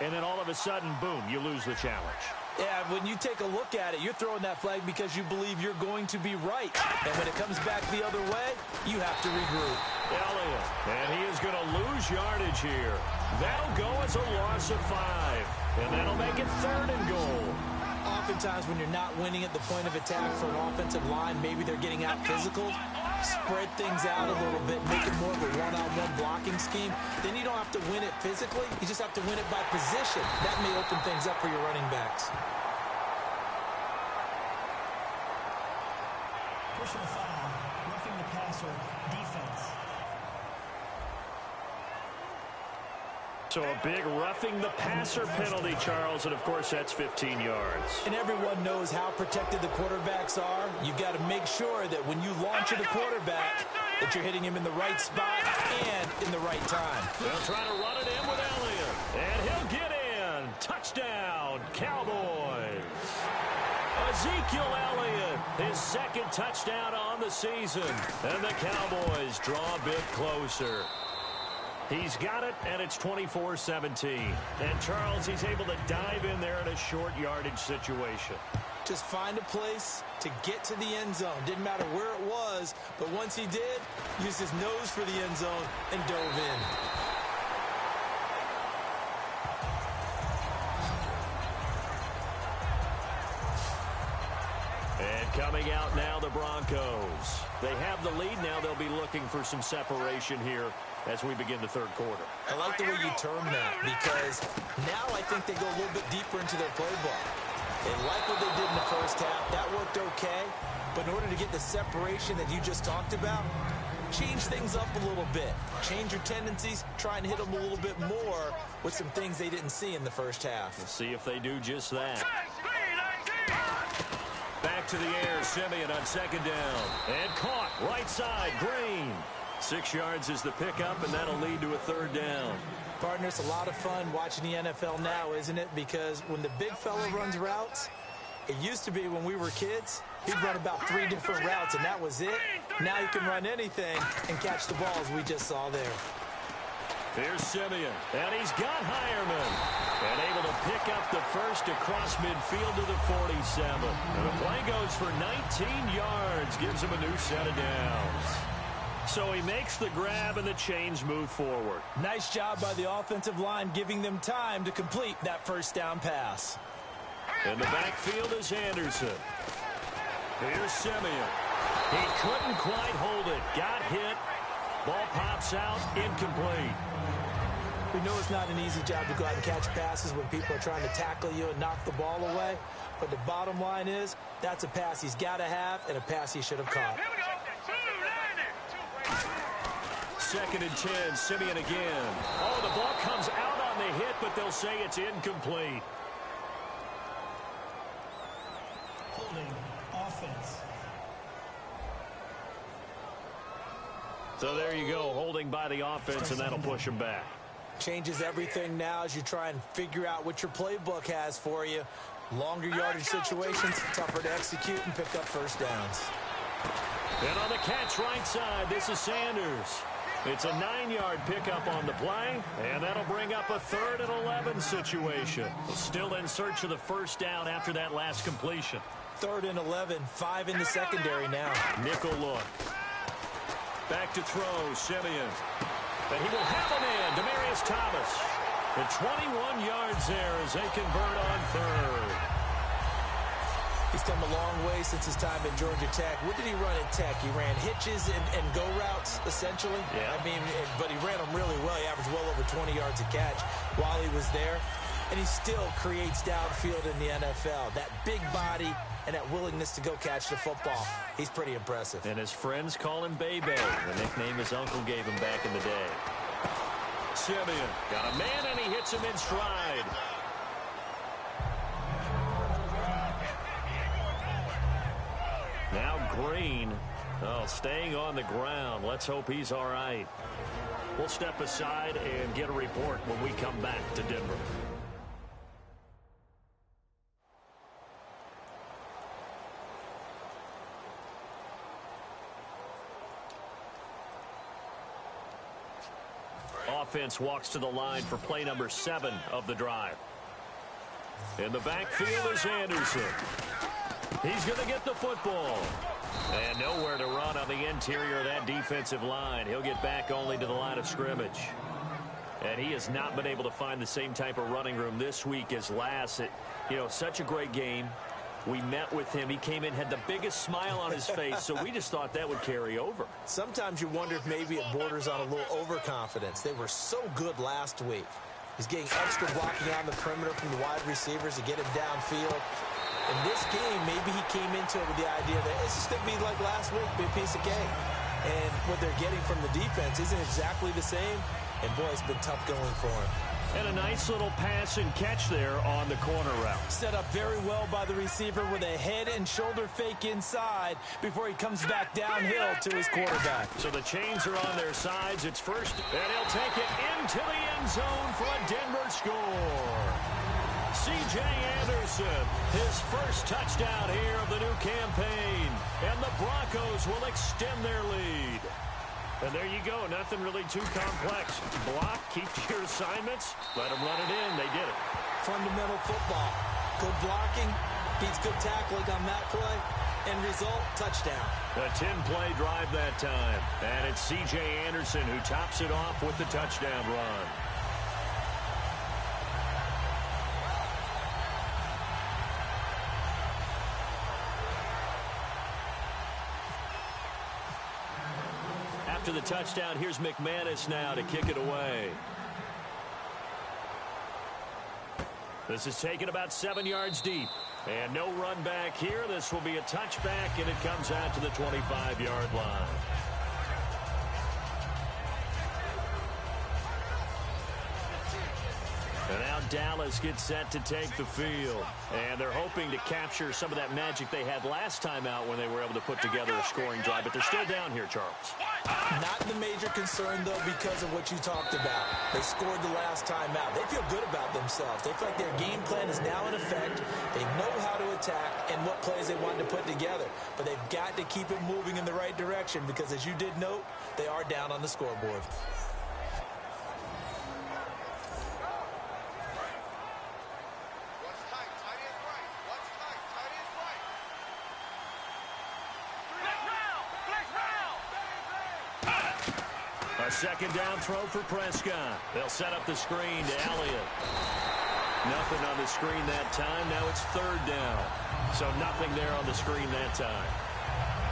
and then all of a sudden, boom, you lose the challenge. Yeah, when you take a look at it, you're throwing that flag because you believe you're going to be right. And when it comes back the other way, you have to regroup. Elliott, and he is going to lose yardage here. That'll go as a loss of 5, and that'll make it 3rd and goal. Oftentimes when you're not winning at the point of attack for an offensive line, maybe they're getting out physical, spread things out a little bit, make it more of a one-on-one blocking scheme. Then you don't have to win it physically. You just have to win it by position. That may open things up for your running backs. Personal foul, roughing the passer, defense. So a big roughing the passer penalty, Charles, and of course that's 15 yards. And everyone knows how protected the quarterbacks are. You've got to make sure that when you launch at a quarterback, that you're hitting him in the right spot and in the right time. They'll try to run it in with Elliott, and he'll get in. Touchdown, Cowboys. Ezekiel Elliott, his 2nd touchdown on the season, and the Cowboys draw a bit closer. He's got it, and it's 24-17. And Charles, he's able to dive in there in a short yardage situation. Just find a place to get to the end zone. Didn't matter where it was, but once he did, used his nose for the end zone and dove in. And coming out now, the Broncos. They have the lead now. They'll be looking for some separation here as we begin the 3rd quarter. I like the way you term that because now I think they go a little bit deeper into their playbook. They like what they did in the first half. That worked okay. But in order to get the separation that you just talked about, change things up a little bit. Change your tendencies. Try and hit them a little bit more with some things they didn't see in the first half. We'll see if they do just that. Back to the air, Simeon on 2nd down. And caught, right side, Green. 6 yards is the pickup, and that'll lead to a 3rd down. Partner, it's a lot of fun watching the NFL now, isn't it? Because when the big fella runs routes, it used to be when we were kids, he'd run about 3 different routes, and that was it. Now he can run anything and catch the balls we just saw there. Here's Simeon, and he's got Hireman. And able to pick up the first across midfield to the 47. And the play goes for 19 yards, gives him a new set of downs. So he makes the grab and the chains move forward. Nice job by the offensive line giving them time to complete that first down pass. In the backfield is Anderson. Here's Simeon. He couldn't quite hold it. Got hit. Ball pops out. Incomplete. We know it's not an easy job to go out and catch passes when people are trying to tackle you and knock the ball away. But the bottom line is that's a pass he's got to have and a pass he should have caught. 2nd and 10, Simeon again. Oh, the ball comes out on the hit, but they'll say it's incomplete. Holding, offense. So there you go, holding by the offense, and that'll push him back. Changes everything now as you try and figure out what your playbook has for you. Longer yardage situations, tougher to execute and pick up first downs. And on the catch right side, this is Sanders. It's a 9-yard pickup on the play, and that'll bring up a 3rd and 11 situation. Still in search of the first down after that last completion. 3rd and 11, 5 in the secondary now. Nickel look. Back to throw, Simeon. And he will have him in, Demaryius Thomas. The 21 yards there as they convert on 3rd. He's come a long way since his time at Georgia Tech. What did he run at Tech? He ran hitches and go routes, essentially. Yeah. I mean, but he ran them really well. He averaged well over 20 yards a catch while he was there. And he still creates downfield in the NFL. That big body and that willingness to go catch the football. He's pretty impressive. And his friends call him Bebe, the nickname his uncle gave him back in the day. Simeon got a man, and he hits him in stride. staying on the ground. Let's hope he's all right. We'll step aside and get a report when we come back to Denver. Offense walks to the line for play number 7 of the drive. In the backfield is Anderson. He's going to get the football. And nowhere to run on the interior of that defensive line. He'll get back only to the line of scrimmage. And he has not been able to find the same type of running room this week as last. Such a great game. We met with him. He came in, had the biggest smile on his face, so we just thought that would carry over. Sometimes you wonder if maybe it borders on a little overconfidence. They were so good last week. He's getting extra blocking on the perimeter from the wide receivers to get him downfield. In this game, maybe he came into it with the idea that it's just going to be like last week, be a piece of cake. And what they're getting from the defense isn't exactly the same. And, boy, it's been tough going for him. And a nice little pass and catch there on the corner route. Set up very well by the receiver with a head and shoulder fake inside before he comes back downhill to his quarterback. So the chains are on their sides. It's first, and he'll take it into the end zone for a Denver score. C.J. Anderson, his first touchdown here of the new campaign. And the Broncos will extend their lead. And there you go. Nothing really too complex. Block, keep to your assignments, let them run it in. They did it. Fundamental football. Good blocking, beats good tackling on that play. End result, touchdown. A 10-play drive that time. And it's C.J. Anderson who tops it off with the touchdown run. After the touchdown, here's McManus now to kick it away. This is taken about 7 yards deep. And no run back here. This will be a touchback, and it comes out to the 25-yard line. And now Dallas gets set to take the field. And they're hoping to capture some of that magic they had last time out when they were able to put together a scoring drive. But they're still down here, Charles. Not the major concern, though, because of what you talked about. They scored the last time out. They feel good about themselves. They feel like their game plan is now in effect. They know how to attack and what plays they want to put together. But they've got to keep it moving in the right direction because, as you did note, they are down on the scoreboard. Second down throw for Prescott. They'll set up the screen to Elliott. Nothing on the screen that time. Now it's third down. So nothing there on the screen that time.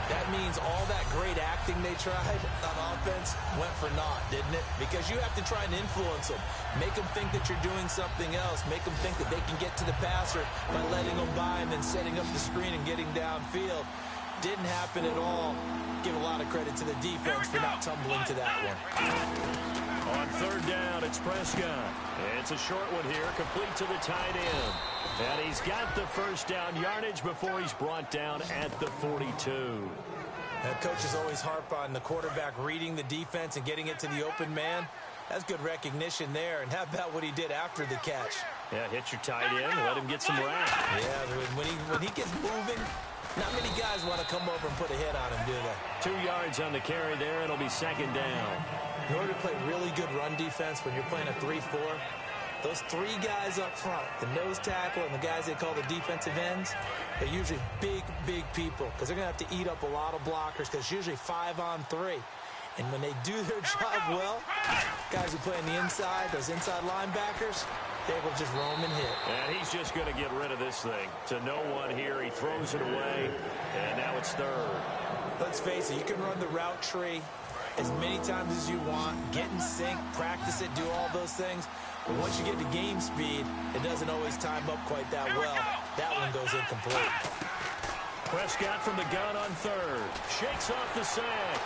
That means all that great acting they tried on offense went for naught, didn't it? Because you have to try and influence them. Make them think that you're doing something else. Make them think that they can get to the passer by letting them by and then setting up the screen and getting downfield. Didn't happen at all. Give a lot of credit to the defense for not tumbling to that one. On third down, it's Prescott. It's a short one here, complete to the tight end. And he's got the first down yardage before he's brought down at the 42. That coaches always harp on the quarterback reading the defense and getting it to the open man. That's good recognition there. And how about what he did after the catch? Yeah, hit your tight end, let him get some rap. Yeah, when he gets moving, not many guys want to come over and put a hit on him, do they? 2 yards on the carry there. It'll be second down. In order to play really good run defense when you're playing a 3-4, those three guys up front, the nose tackle and the guys they call the defensive ends, they're usually big, big people because they're going to have to eat up a lot of blockers because it's usually 5-on-3. And when they do their job well, guys who play on the inside, those inside linebackers, they will just roam and hit. And he's just going to get rid of this thing. To no one here. He throws it away. And now it's third. Let's face it, you can run the route tree as many times as you want. Get in sync, practice it, do all those things. But once you get to game speed, it doesn't always time up quite that well. That one goes incomplete. Prescott from the gun on third. Shakes off the sack.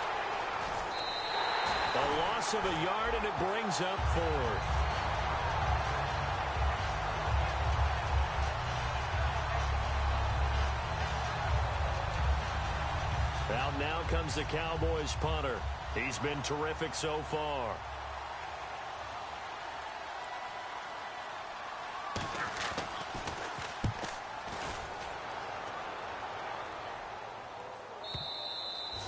A loss of a yard, and it brings up fourth. Out now comes the Cowboys punter. He's been terrific so far.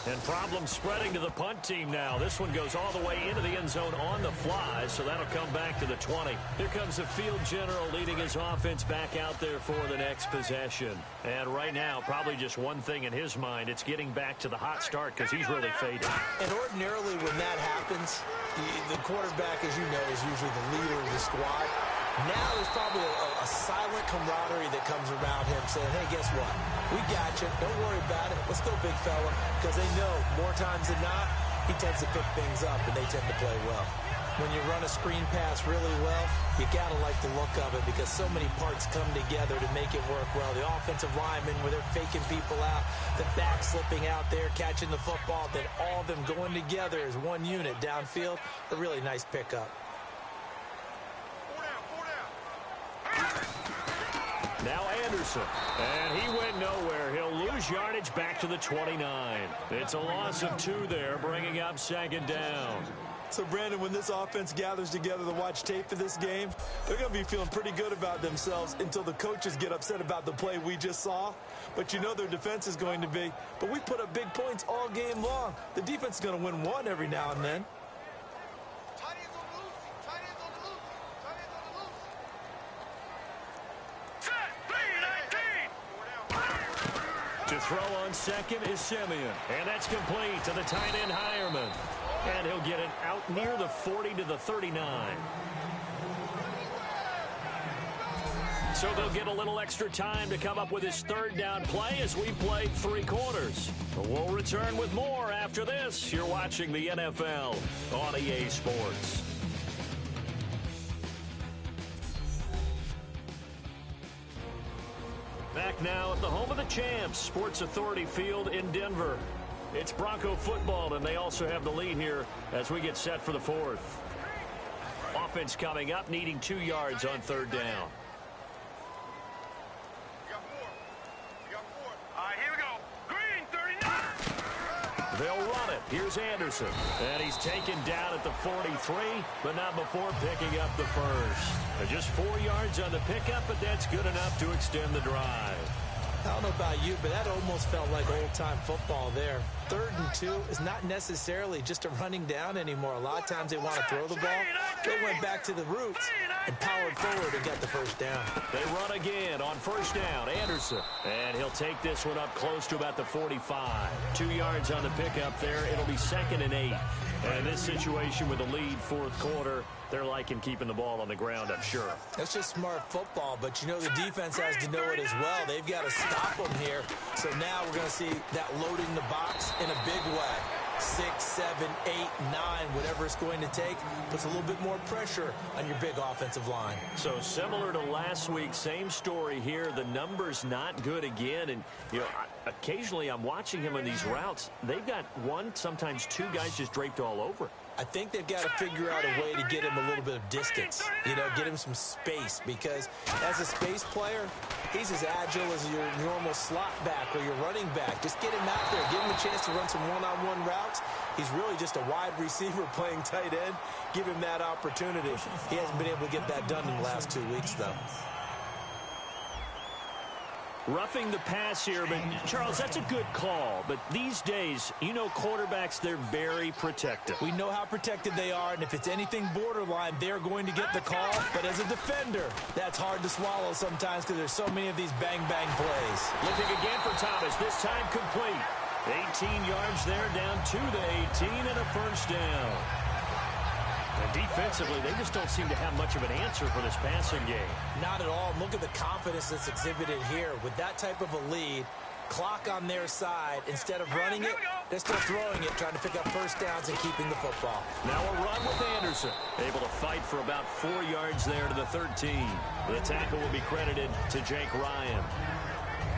And problems spreading to the punt team now. This one goes all the way into the end zone on the fly, so that'll come back to the 20. Here comes the field general leading his offense back out there for the next possession. And right now, probably just one thing in his mind. It's getting back to the hot start because he's really faded. And ordinarily when that happens, the quarterback, as you know, is usually the leader of the squad. Now there's probably a silent camaraderie that comes around him saying, hey, guess what? We got you. Don't worry about it. Let's go, big fella. Because they know more times than not, he tends to pick things up, and they tend to play well. When you run a screen pass really well, you got to like the look of it because so many parts come together to make it work well. The offensive linemen, where they're faking people out, the back slipping out there, catching the football, then all of them going together as one unit downfield, a really nice pickup. Now Anderson, and he went nowhere. He'll lose yardage back to the 29. It's a loss of 2 there, bringing up second down. So, Brandon, when this offense gathers together to watch tape for this game, they're going to be feeling pretty good about themselves until the coaches get upset about the play we just saw. But you know their defense is going to be. But we put up big points all game long. The defense is going to win one every now and then. To throw on second is Simeon. And that's complete to the tight end Hireman. And he'll get it out near the 40 to the 39. So they'll get a little extra time to come up with his third down play as we play 3 quarters. We'll return with more after this. You're watching the NFL on EA Sports. Back now at the home of the champs, Sports Authority Field in Denver. It's Bronco football, and they also have the lead here as we get set for the 4th. Offense coming up, needing 2 yards on third down. All right, here we go. Green, 39. They'll run it. Here's Anderson. And he's taken down at the 43, but not before picking up the first. Just 4 yards on the pickup, but that's good enough to extend the drive. I don't know about you, but that almost felt like old-time football there. 3rd and 2 is not necessarily just a running down anymore. A lot of times they want to throw the ball. They went back to the roots and powered forward and got the first down. They run again on first down. Anderson. And he'll take this one up close to about the 45. 2 yards on the pickup there. It'll be 2nd and 8. And this situation with the lead 4th quarter, they're liking keeping the ball on the ground, I'm sure. That's just smart football, but you know the defense has to know it as well. They've got to stop them here. So now we're going to see that loading the box in a big way. 6, 7, 8, 9, whatever it's going to take, puts a little bit more pressure on your big offensive line. So similar to last week, same story here. The number's not good again. And, you know, occasionally I'm watching him on these routes. They've got 1, sometimes 2 guys just draped all over. I think they've got to figure out a way to get him a little bit of distance, you know, get him some space, because as a space player, he's as agile as your normal slot back or your running back. Just get him out there, give him a chance to run some one-on-one routes. He's really just a wide receiver playing tight end. Give him that opportunity. He hasn't been able to get that done in the last 2 weeks, though. Roughing the pass here, but Charles, that's a good call. But these days, you know, quarterbacks, they're very protective. We know how protected they are, and if it's anything borderline, they're going to get the call. But as a defender, that's hard to swallow sometimes because there's so many of these bang-bang plays. Looking again for Thomas, this time complete. 18 yards there, down to the 18, and a first down. And defensively, they just don't seem to have much of an answer for this passing game. Not at all. Look at the confidence that's exhibited here. With that type of a lead, clock on their side, instead of running it, they're still throwing it, trying to pick up first downs and keeping the football. Now a run with Anderson. Able to fight for about 4 yards there to the 13. The tackle will be credited to Jake Ryan.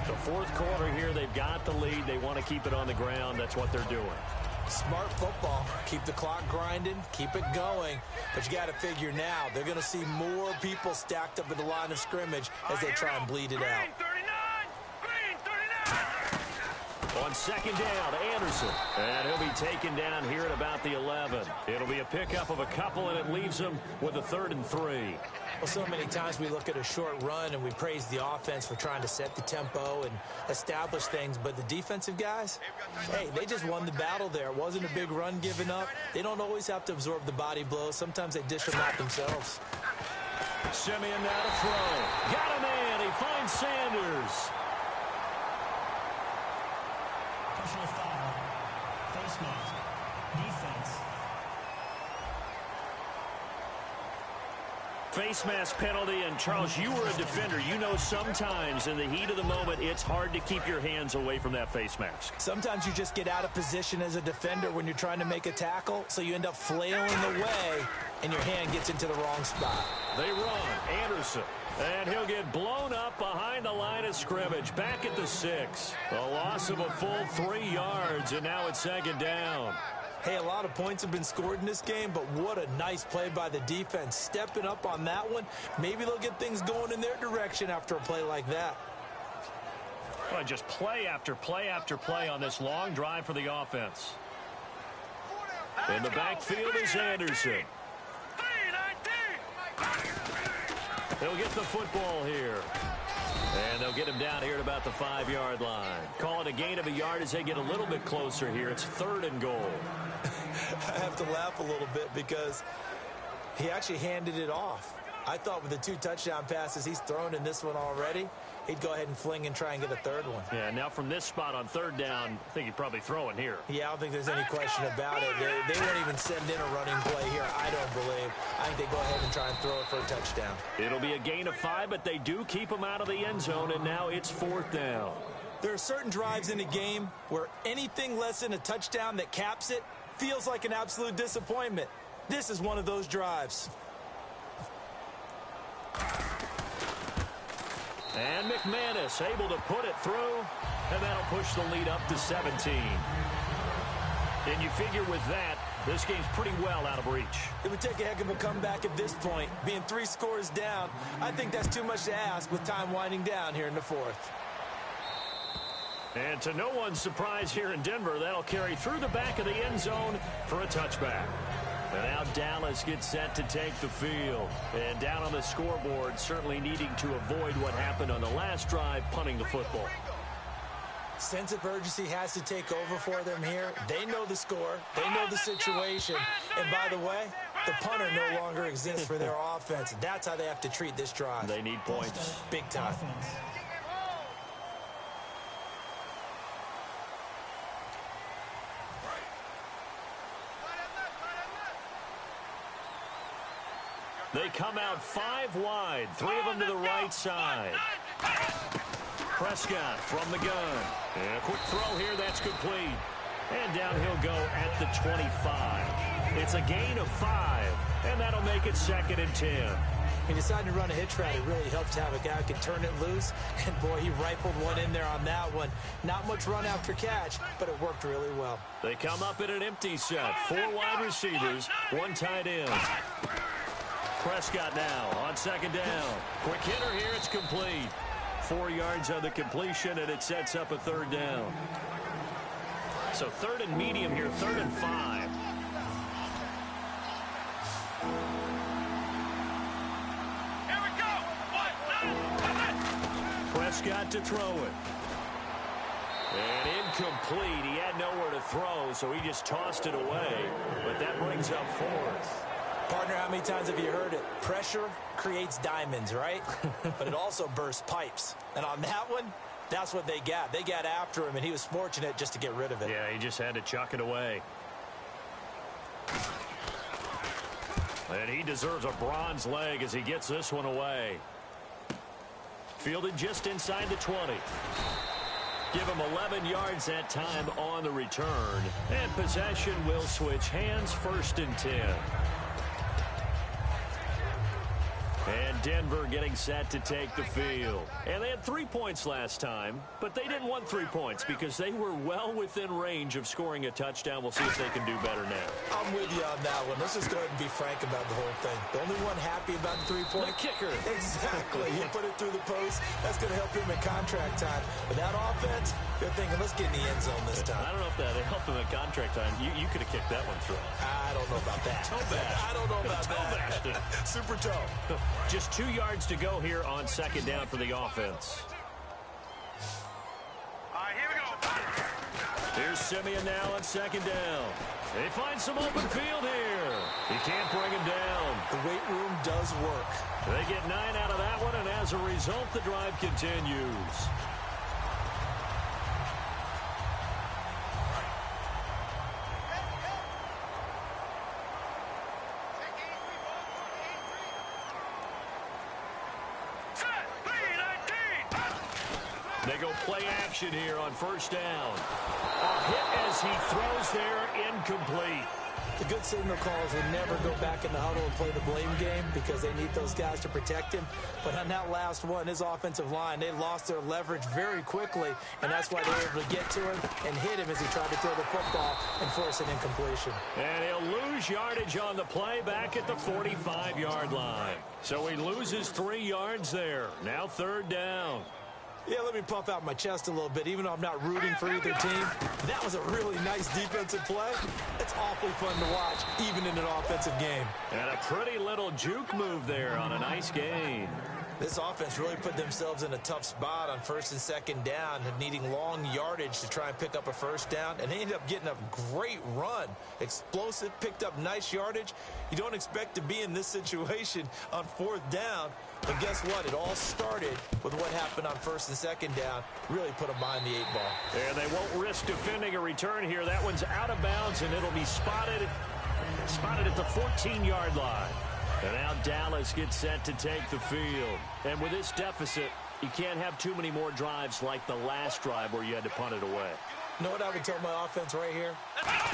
The 4th quarter here, they've got the lead. They want to keep it on the ground. That's what they're doing. Smart football. Keep the clock grinding. Keep it going. But you got to figure now, they're going to see more people stacked up at the line of scrimmage as they try and bleed it out. Green, 39. Green, 39. On second down, Anderson. And he'll be taken down here at about the 11. It'll be a pickup of a couple, and it leaves him with a 3rd and 3. Well, so many times we look at a short run and we praise the offense for trying to set the tempo and establish things, but the defensive guys, hey, they just won the battle there. It wasn't a big run given up. They don't always have to absorb the body blows. Sometimes they dish them out themselves. Simeon now to throw. Got a man. He finds Sanders. Personal foul. Face mask. Defense. Face mask penalty, and Charles, you were a defender. You know sometimes in the heat of the moment, it's hard to keep your hands away from that face mask. Sometimes you just get out of position as a defender when you're trying to make a tackle, so you end up flailing away, and your hand gets into the wrong spot. They run. Anderson. And he'll get blown up behind the line of scrimmage. Back at the 6. A loss of a full 3 yards, and now it's second down. Hey, a lot of points have been scored in this game, but what a nice play by the defense. Stepping up on that one. Maybe they'll get things going in their direction after a play like that. Well, just play after play after play on this long drive for the offense. In the backfield is Anderson. He'll get the football here. And they'll get him down here at about the 5-yard line. Call it a gain of a yard as they get a little bit closer here. It's 3rd and goal. I have to laugh a little bit because he actually handed it off. I thought with the 2 touchdown passes he's thrown in this one already, he'd go ahead and fling and try and get a 3rd one. Yeah, now from this spot on 3rd down, I think he'd probably throw it here. Yeah, I don't think there's any question about it. They won't even send in a running play here, I don't believe. I think they go ahead and try and throw it for a touchdown. It'll be a gain of 5, but they do keep him out of the end zone, and now it's 4th down. There are certain drives in a game where anything less than a touchdown that caps it feels like an absolute disappointment. This is one of those drives. And McManus able to put it through, and that'll push the lead up to 17. And you figure with that, this game's pretty well out of reach. It would take a heck of a comeback at this point. Being 3 scores down, I think that's too much to ask with time winding down here in the 4th. And to no one's surprise here in Denver, that'll carry through the back of the end zone for a touchback. And now Dallas gets set to take the field. And down on the scoreboard, certainly needing to avoid what happened on the last drive, punting the football. Sense of urgency has to take over for them here. They know the score. They know the situation. And by the way, the punter no longer exists for their offense. That's how they have to treat this drive. They need points. Big time. They come out 5 wide, 3 of them to the right side. Prescott from the gun. And a quick throw here, that's complete. And down he'll go at the 25. It's a gain of 5, and that'll make it 2nd and 10. He decided to run a hitch route. It really helps to have a guy who can turn it loose. And, boy, he rifled one in there on that one. Not much run after catch, but it worked really well. They come up in an empty set. 4 wide receivers, 1 tight end. Prescott now on 2nd down. Quick hitter here, it's complete. 4 yards on the completion, and it sets up a 3rd down. So 3rd and medium here, 3rd and 5. Here we go. Prescott to throw it. And incomplete. He had nowhere to throw, so he just tossed it away. But that brings up 4th. Partner, how many times have you heard it? Pressure creates diamonds, right? But it also bursts pipes. And on that one, that's what they got. They got after him, and he was fortunate just to get rid of it. Yeah, he just had to chuck it away. And he deserves a bronze leg as he gets this one away. Fielded just inside the 20. Give him 11 yards that time on the return. And possession will switch hands, 1st and 10. And Denver getting set to take the field. And they had 3 points last time, but they didn't want 3 points because they were well within range of scoring a touchdown. We'll see if they can do better now. I'm with you on that one. Let's just go ahead and be frank about the whole thing. The only one happy about the 3-point kicker. Exactly. He put it through the post. That's going to help him in contract time. But that offense, they're thinking, let's get in the end zone this time. I don't know if that helped him in contract time. You could have kicked that one through. I don't know about that. Toe bash. I don't know about that. Super toe. Just 2 yards to go here on second down for the offense. All right, here we go. Here's Simeon now on second down. They find some open field here. He can't bring him down. The weight room does work. They get 9 out of that one, and as a result, the drive continues. They go play action here on first down. A hit as he throws there, incomplete. The good signal callers would never go back in the huddle and play the blame game because they need those guys to protect him. But on that last one, his offensive line, they lost their leverage very quickly, and that's why they were able to get to him and hit him as he tried to throw the football and force an incompletion. And he'll lose yardage on the play back at the 45-yard line. So he loses 3 yards there. Now third down. Yeah, let me puff out my chest a little bit, even though I'm not rooting for either team. That was a really nice defensive play. It's awfully fun to watch, even in an offensive game. And a pretty little juke move there on a nice gain. This offense really put themselves in a tough spot on first and second down, needing long yardage to try and pick up a first down, and they ended up getting a great run. Explosive, picked up nice yardage. You don't expect to be in this situation on fourth down, but guess what? It all started with what happened on first and second down. Really put them behind the 8-ball. And they won't risk defending a return here. That one's out of bounds, and it'll be spotted at the 14-yard line. And now Dallas gets set to take the field. And with this deficit, you can't have too many more drives like the last drive where you had to punt it away. You know what I would tell my offense right here?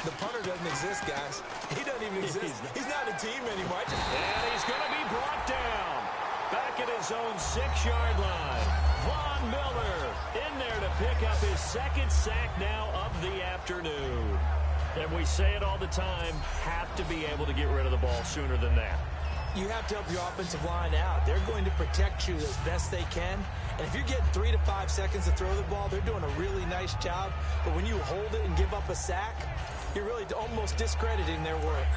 The punter doesn't exist, guys. He doesn't even exist. He's not a team anymore. And he's going to be brought down. Back at his own 6-yard line. Von Miller in there to pick up his second sack now of the afternoon. And we say it all the time, have to be able to get rid of the ball sooner than that. You have to help your offensive line out. They're going to protect you as best they can. And if you're getting 3 to 5 seconds to throw the ball, they're doing a really nice job. But when you hold it and give up a sack, you're really almost discrediting their work.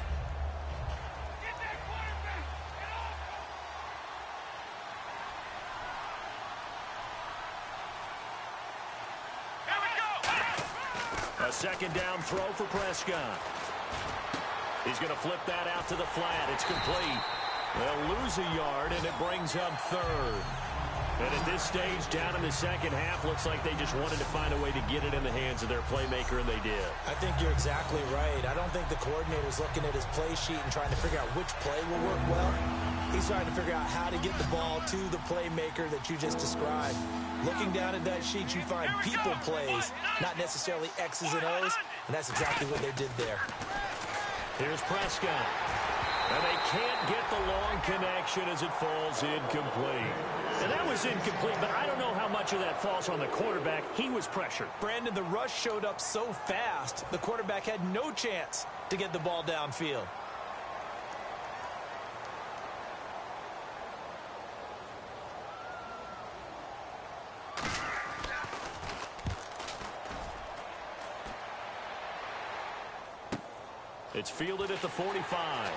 A second down throw for Prescott. He's going to flip that out to the flat. It's complete. They'll lose a yard, and it brings up third. And at this stage, down in the second half, looks like they just wanted to find a way to get it in the hands of their playmaker, and they did. I think you're exactly right. I don't think the coordinator's looking at his play sheet and trying to figure out which play will work well. He's trying to figure out how to get the ball to the playmaker that you just described. Looking down at that sheet, you find people plays, not necessarily X's and O's, and that's exactly what they did there. Here's Prescott. And they can't get the long connection as it falls incomplete. And that was incomplete, but I don't know how much of that falls on the quarterback. He was pressured. Brandon, the rush showed up so fast, the quarterback had no chance to get the ball downfield. It's fielded at the 45.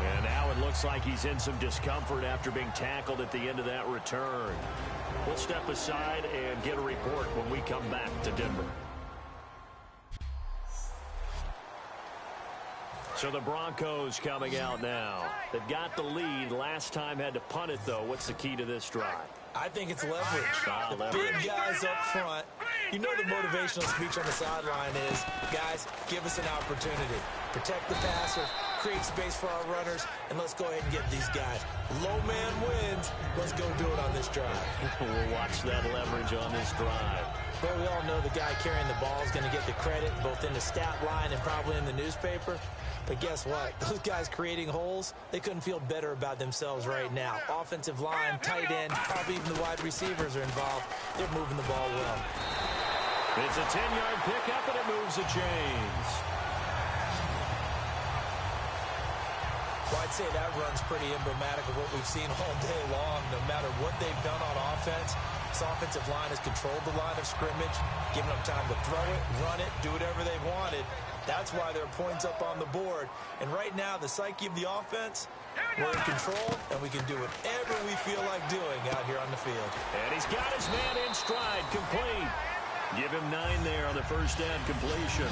And now it looks like he's in some discomfort after being tackled at the end of that return. We'll step aside and get a report when we come back to Denver. So the Broncos coming out now. They've got the lead. Last time had to punt it, though. What's the key to this drive? I think it's leverage. The big guys up front. You know the motivational speech on the sideline is, guys, give us an opportunity. Protect the passer, create space for our runners, and let's go ahead and get these guys. Low man wins. Let's go do it on this drive. We'll watch that leverage on this drive. Well, we all know the guy carrying the ball is going to get the credit both in the stat line and probably in the newspaper. But guess what? Those guys creating holes, they couldn't feel better about themselves right now. Offensive line, tight end, probably even the wide receivers are involved. They're moving the ball well. It's a 10-yard pickup, and it moves the chains. Well, I'd say that run's pretty emblematic of what we've seen all day long. No matter what they've done on offense, this offensive line has controlled the line of scrimmage, giving them time to throw it, run it, do whatever they wanted. That's why there are points up on the board. And right now, the psyche of the offense, we're in control, and we can do whatever we feel like doing out here on the field. And he's got his man in stride, complete. Give him 9 there on the first down completion.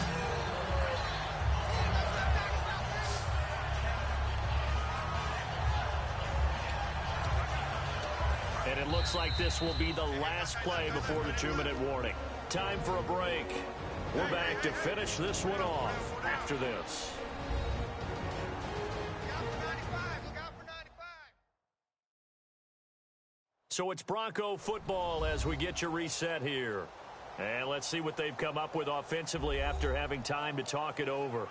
And it looks like this will be the last play before the 2-minute warning. Time for a break. We're back to finish this one off after this. So it's Bronco football as we get you reset here. And let's see what they've come up with offensively after having time to talk it over.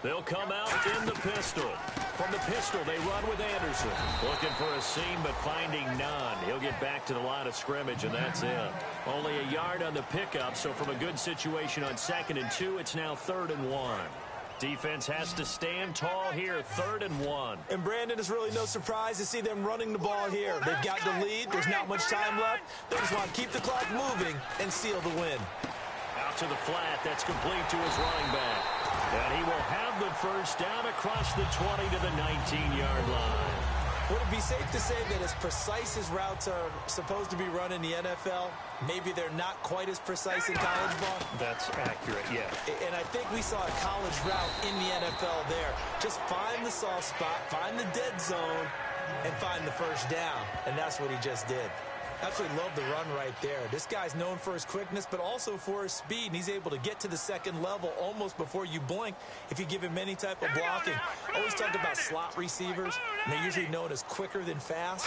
They'll come out in the pistol. From the pistol, they run with Anderson. Looking for a seam, but finding none. He'll get back to the line of scrimmage, and that's it. Only a yard on the pickup, so from a good situation on 2nd and 2, it's now 3rd and 1. Defense has to stand tall here, 3rd and 1. And Brandon, it's really no surprise to see them running the ball here. They've got the lead. There's not much time left. They just want to keep the clock moving and seal the win. Out to the flat. That's complete to his running back. And he will have the first down across the 20 to the 19-yard line. Would it be safe to say that as precise as routes are supposed to be run in the NFL, maybe they're not quite as precise in college ball? That's accurate, yeah. And I think we saw a college route in the NFL there. Just find the soft spot, find the dead zone, and find the first down. And that's what he just did. Absolutely love the run right there. This guy's known for his quickness, but also for his speed. And he's able to get to the second level almost before you blink if you give him any type of blocking. Always talk about slot receivers, and they're usually known as quicker than fast.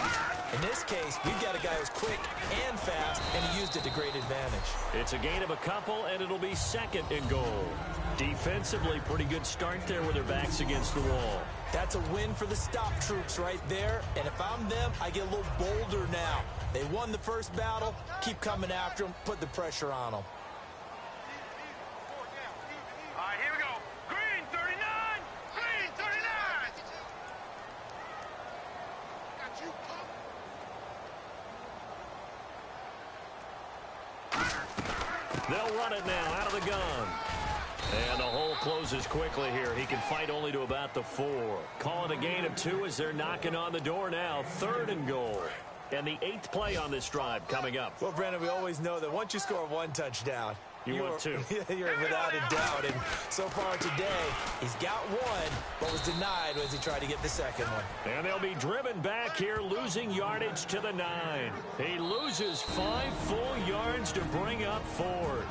In this case, we've got a guy who's quick and fast, and he used it to great advantage. It's a gain of a couple, and it'll be 2nd and goal. Defensively, pretty good start there with their backs against the wall. That's a win for the stop troops right there. And if I'm them, I get a little bolder now. They won the first battle. Keep coming after them. Put the pressure on them. All right, here we go. Green 39. Green 39. They'll run it now out of the gun. And the hole closes quickly here. He can fight only to about the 4. Call it a gain of 2 as they're knocking on the door now. 3rd and goal. And the 8th play on this drive coming up. Well, Brandon, we always know that once you score 1 touchdown, you want 2. You're without a doubt. And so far today, he's got 1, but was denied as he tried to get the second one. And they'll be driven back here, losing yardage to the 9. He loses 5 full yards to bring up 4.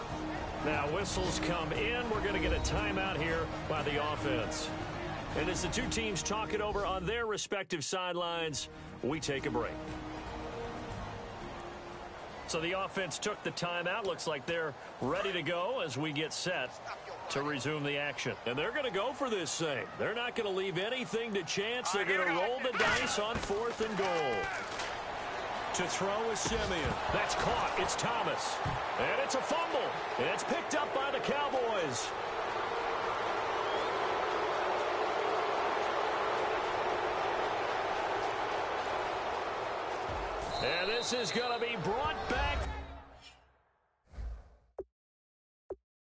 Now whistles come in. We're going to get a timeout here by the offense. And as the two teams talk it over on their respective sidelines, we take a break. So the offense took the timeout. Looks like they're ready to go as we get set to resume the action. And they're going to go for this thing. They're not going to leave anything to chance. They're going to roll the dice on 4th and goal. To throw is Simeon. That's caught. It's Thomas. And it's a fumble. And it's picked up by the Cowboys. And this is going to be brought back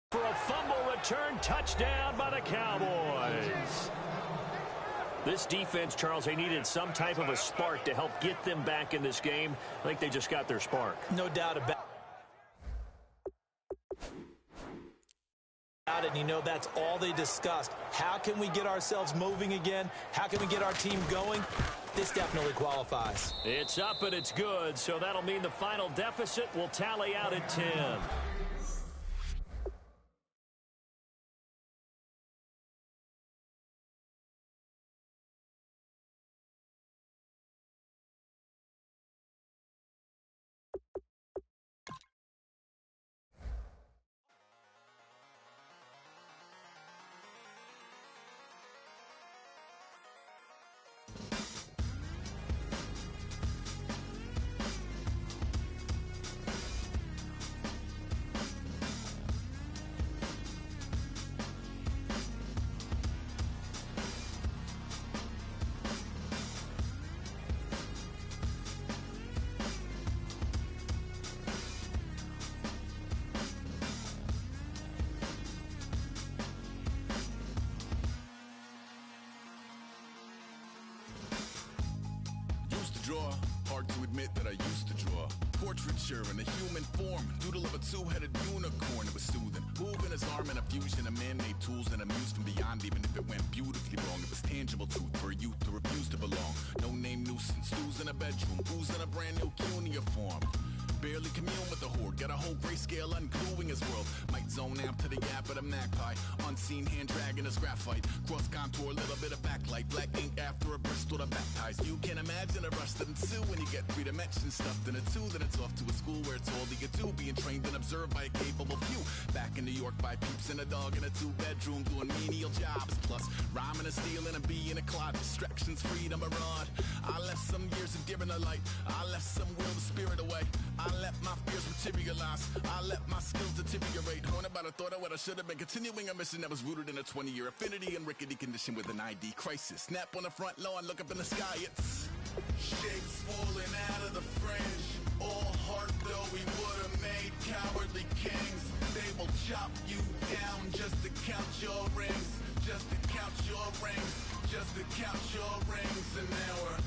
for a fumble return touchdown by the Cowboys. This defense, Charles, they needed some type of a spark to help get them back in this game. I think they just got their spark. No doubt about it. And you know that's all they discussed. How can we get ourselves moving again? How can we get our team going? This definitely qualifies. It's up and it's good, so that'll mean the final deficit will tally out at 10. hard to admit that I used to draw. Portraiture in a human form, doodle of a two-headed unicorn. It was soothing, moving his arm in a fusion of man-made tools and a muse from beyond. Even if it went beautifully wrong, it was tangible truth for a youth to refuse to belong. No name nuisance, who's in a bedroom, who's in a brand new cuneiform. Barely commune with the horde, got a whole grayscale ungluing his world. Might zone out to the yap of the magpie, unseen hand dragging his graphite. Cross contour, little bit of backlight, black ink after a Bristol to baptize. You can imagine a rush that ensue when you get three dimensions stuffed in a two. Then it's off to a school where it's all you get to, being trained and observed by a capable few. Back in New York by peeps and a dog in a two-bedroom doing menial jobs. Plus rhyming and stealing and being a clod, distractions, freedom, a rod. I left some years of deer in the light, I left some will the spirit away. I let my fears materialize, I let my skills deteriorate. Horn about a thought of what I should have been, continuing a mission that was rooted in a 20-year affinity and rickety condition with an ID crisis. Snap on the front lawn, look up in the sky, it's shapes falling out of the fringe. All heart though we would have made cowardly kings. They will chop you down just to count your rings, just to count your rings, just to count your rings. And now we're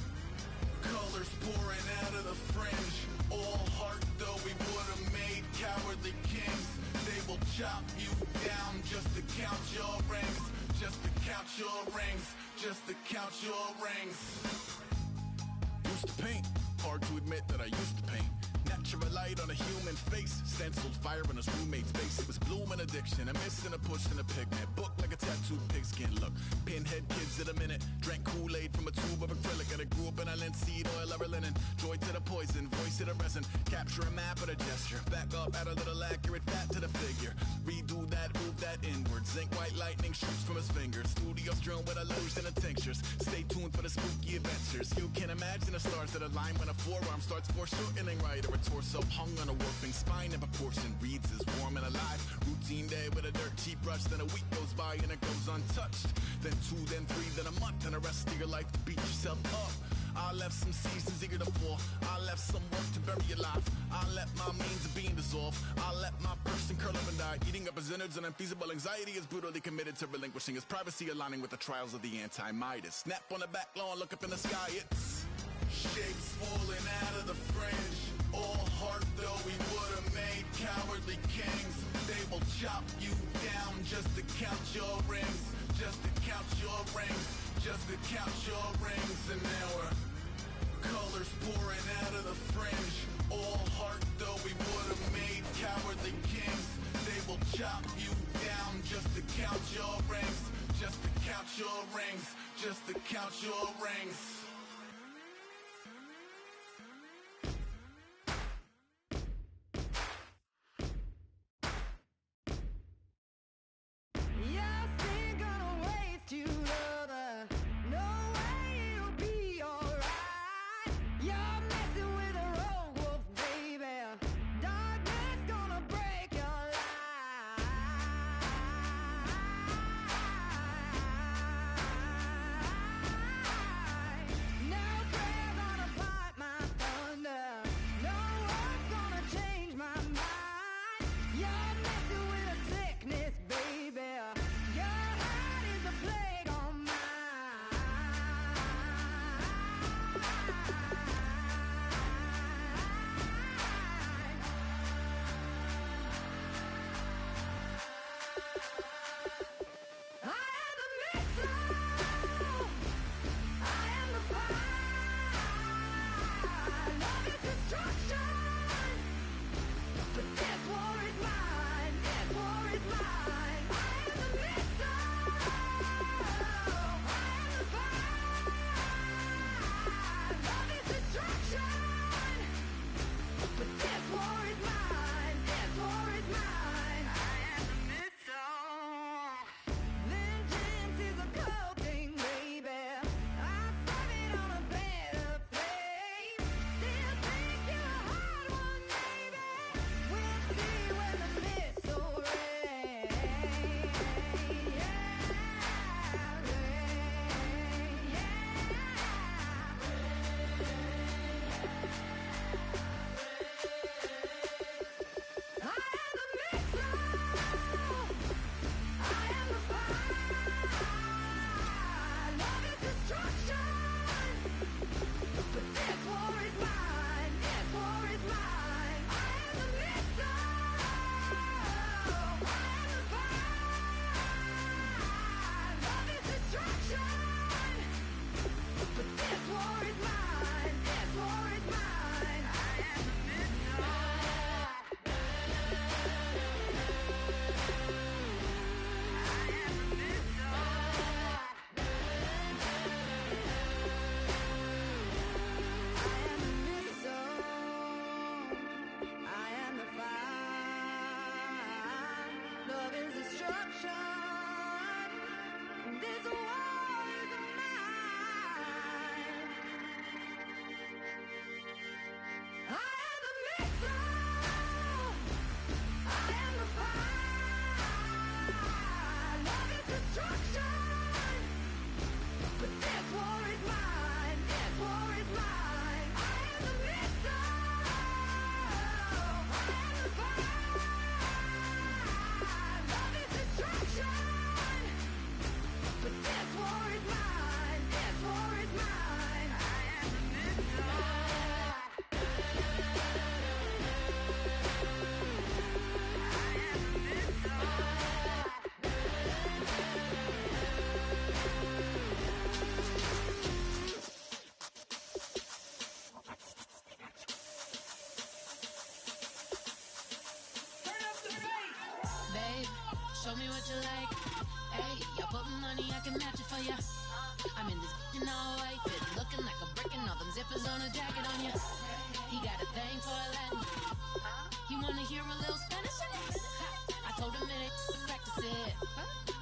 colors pouring out of the fringe. All heart though we would have made cowardly kings. They will chop you down just to count your rings, just to count your rings, just to count your rings. Used to paint, hard to admit that I used to paint. Natural light on a human face, stenciled fire in his roommate's face. It was bloom and addiction, a miss and a push and a pigment. Book like a tattooed pigskin look. Pinhead kids at a minute, drank Kool-Aid from a tube of acrylic. And I grew up in a linseed oil or a linen. Joy to the poison, voice to the resin. Capture a map of a gesture. Back up, add a little accurate fat to the figure. Redo that, move that inward. Zinc white lightning shoots from his fingers. Studio strewn with a lotion and tinctures. Stay tuned for the spooky adventures. You can imagine the stars that align when a forearm starts foreshortening right, or a torso hung on a warping spine in proportion. Reads as warm and alive. Routine day with a dirt cheap brush. Then a week goes by and it goes untouched. Then 2, then 3, then a month, and the rest of your life to beat yourself up. I left some seasons eager to fall. I left some work to bury alive. I let my means of being dissolve. I let my person curl up and die. Eating up his innards and unfeasible anxiety is brutally committed to relinquishing his privacy, aligning with the trials of the anti-Midas. Snap on the back lawn, look up in the sky, it's shapes falling out of the fringe. All heart though we would have made cowardly kings. They will chop you down just to count your rings, just to count your rings, just to count your rings. And now we're colors pouring out of the fringe. All heart though we would have made cowardly kings. They will chop you down just to count your rings, just to count your rings, just to count your rings. Show me what you like. Hey, y'all put money, I can match it for ya. I'm in this in all white fit, looking like a brick and all them zippers on a jacket on ya. He got a thing for a Latin. He wanna hear a little Spanish? I told him it ain't practice it.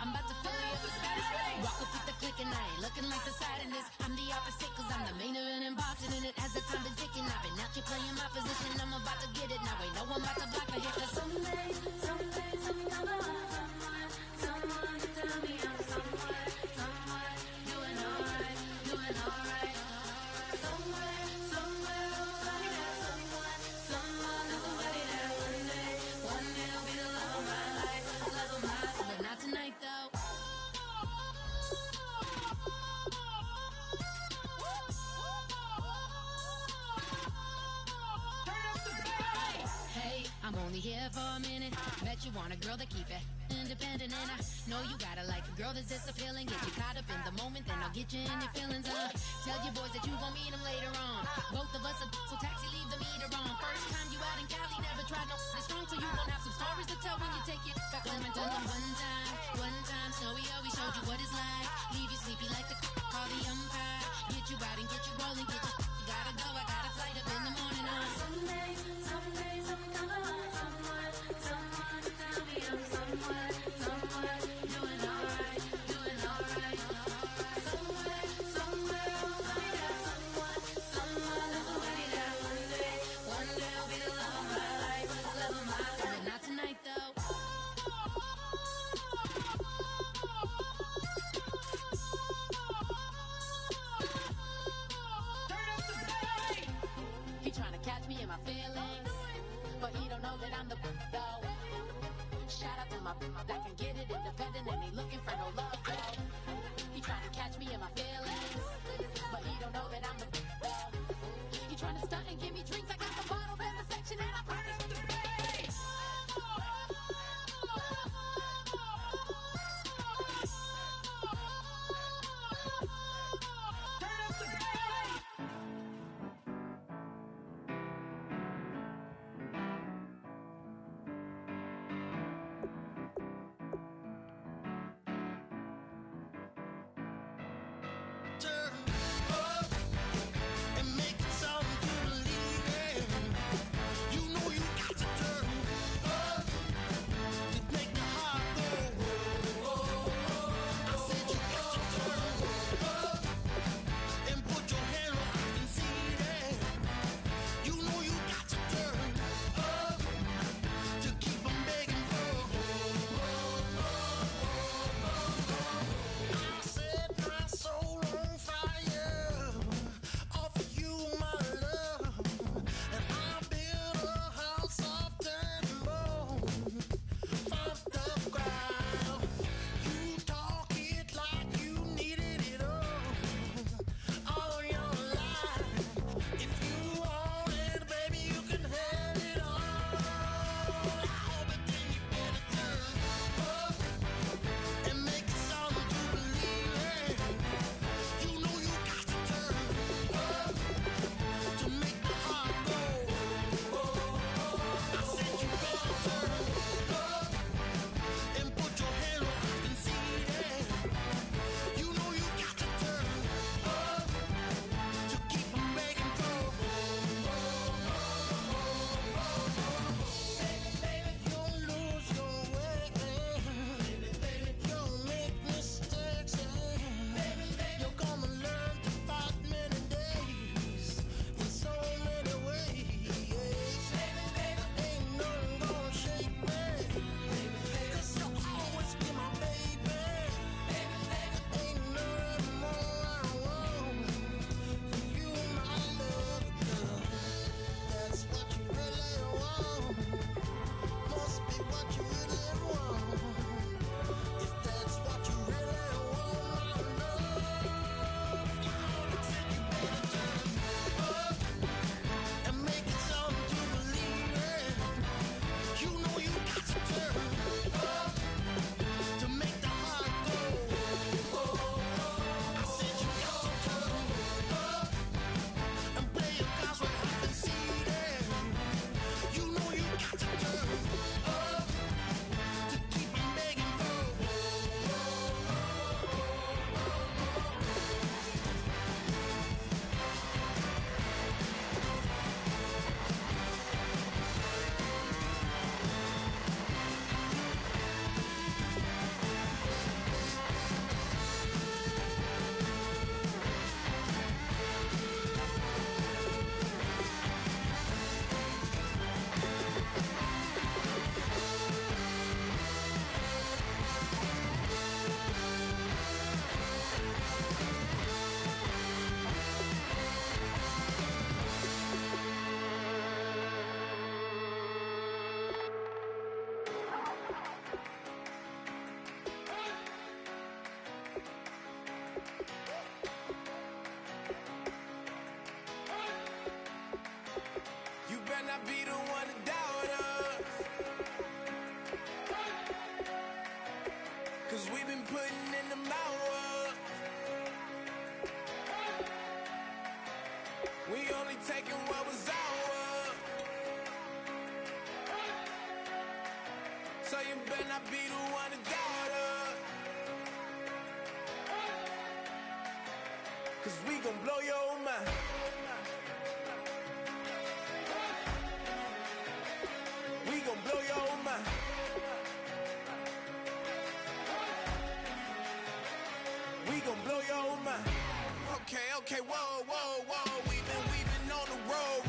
I'm about to fill you up with Spanish. Rock up with the click and I ain't looking like the side in this. I'm the opposite cause I'm the main event in boxing and it has the time been ticking. I've been out here playing my position, I'm about to get it. Now ain't no one about to block the hit cause someday, someone to tell me I'm somewhere, doing alright, doing alright. Somewhere, somebody that someone is somebody that one day will be the love of my life, love of my life. But not tonight though. Hey, I'm only here for a minute. Bet you want a girl to keep it independent, and I know you gotta like a girl that's this appealing. Get you caught up in the moment, then I'll get you in your feelings. Tell your boys that you gon' meet them later on. Both of us are so taxi, leave the meter on. First time you out in Cali, never tried no this strong, so you gon' have some stories to tell when you take it back home and tell them one time, Snowy always showed you what it's like. Leave you sleepy like the call the umpire. Get you out and get you rolling, get you gotta go. I got a flight up in the morning on someday, someone to tell me I'm somewhere, doing alright, doing alright. Somewhere, somebody that someone is somebody that one day will be the love of my life, love of my life. But not tonight though. He tryna catch me in my feelings, but he don't know that I'm the though. Shout out to my that can get it independent and he looking for no love though. He tryna catch me in my feelings, but he don't know that I'm the though. He tryna stunt and give me drinks. I got the bottles in the section and I promise to pay. be the one to doubt us. 'Cause we've been putting in the hours. We only taking what was ours. So you better not be the one to doubt us. 'Cause we gon' blow your mind. We gon' blow your mind. We gon' blow your mind. Okay, whoa. We've been on the road.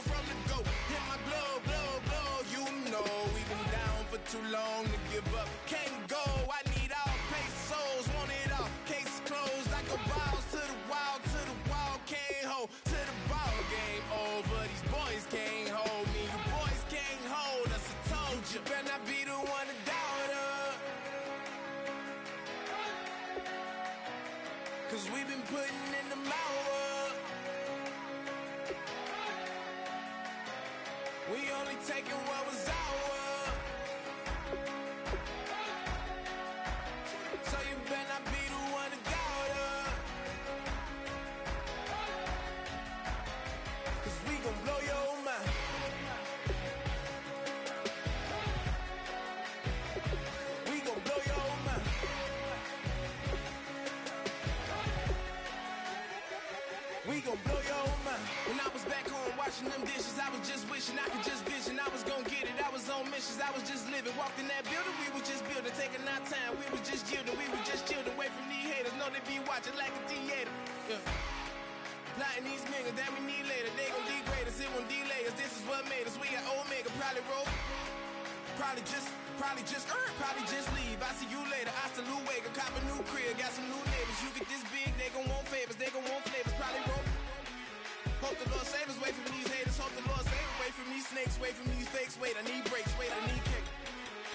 From the go, hit my blow. You know we've been down for too long to give up. Can't go, I need all pesos, want it all. Case closed, I go balls to the wall, can't hold to the ball. Game over, these boys can't hold me. You boys can't hold us, I told you. Better not be the one to doubt us. 'Cause we've been putting in the hours. We only taking what was ours. So you better not be the one to doubt us. 'Cause we gon' blow your mind. We gon' blow your mind. We gon' blow your mind. When I was back home washing them dishes, I was just wishing I could just vision. I was gon' get it, I was on missions, I was just living. Walked in that building, we was just building, taking our time. We was just yielding, we was just chilled away from these haters. Know they be watching like a theater. Yeah. Plotting these niggas that we need later. They gon' degrade us, it won't delay us. This is what made us. We got Omega, probably roll. Probably just leave. I see you later. I salute Wake, cop a new crib, got some new neighbors. You get this big, they gon' want favors, they gon' want flavors. Probably roll. Hope the Lord save us, wait from these haters. Hope the Lord save us, wait from these snakes, wait from these fakes. Wait, I need breaks, wait, I need cake.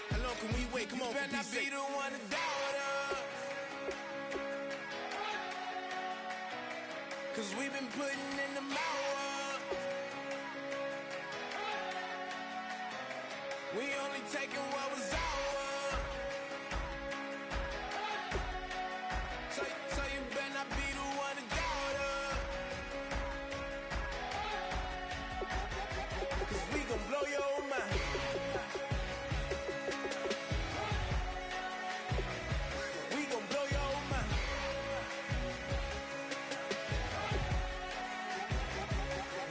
How long can we wait? Come on, you better not be the one to doubt us. 'Cause we've been putting in the hours. We only taking what was ours. So you better not be the one to doubt us. 'Cause we gon' blow your mind. We gon' blow your mind.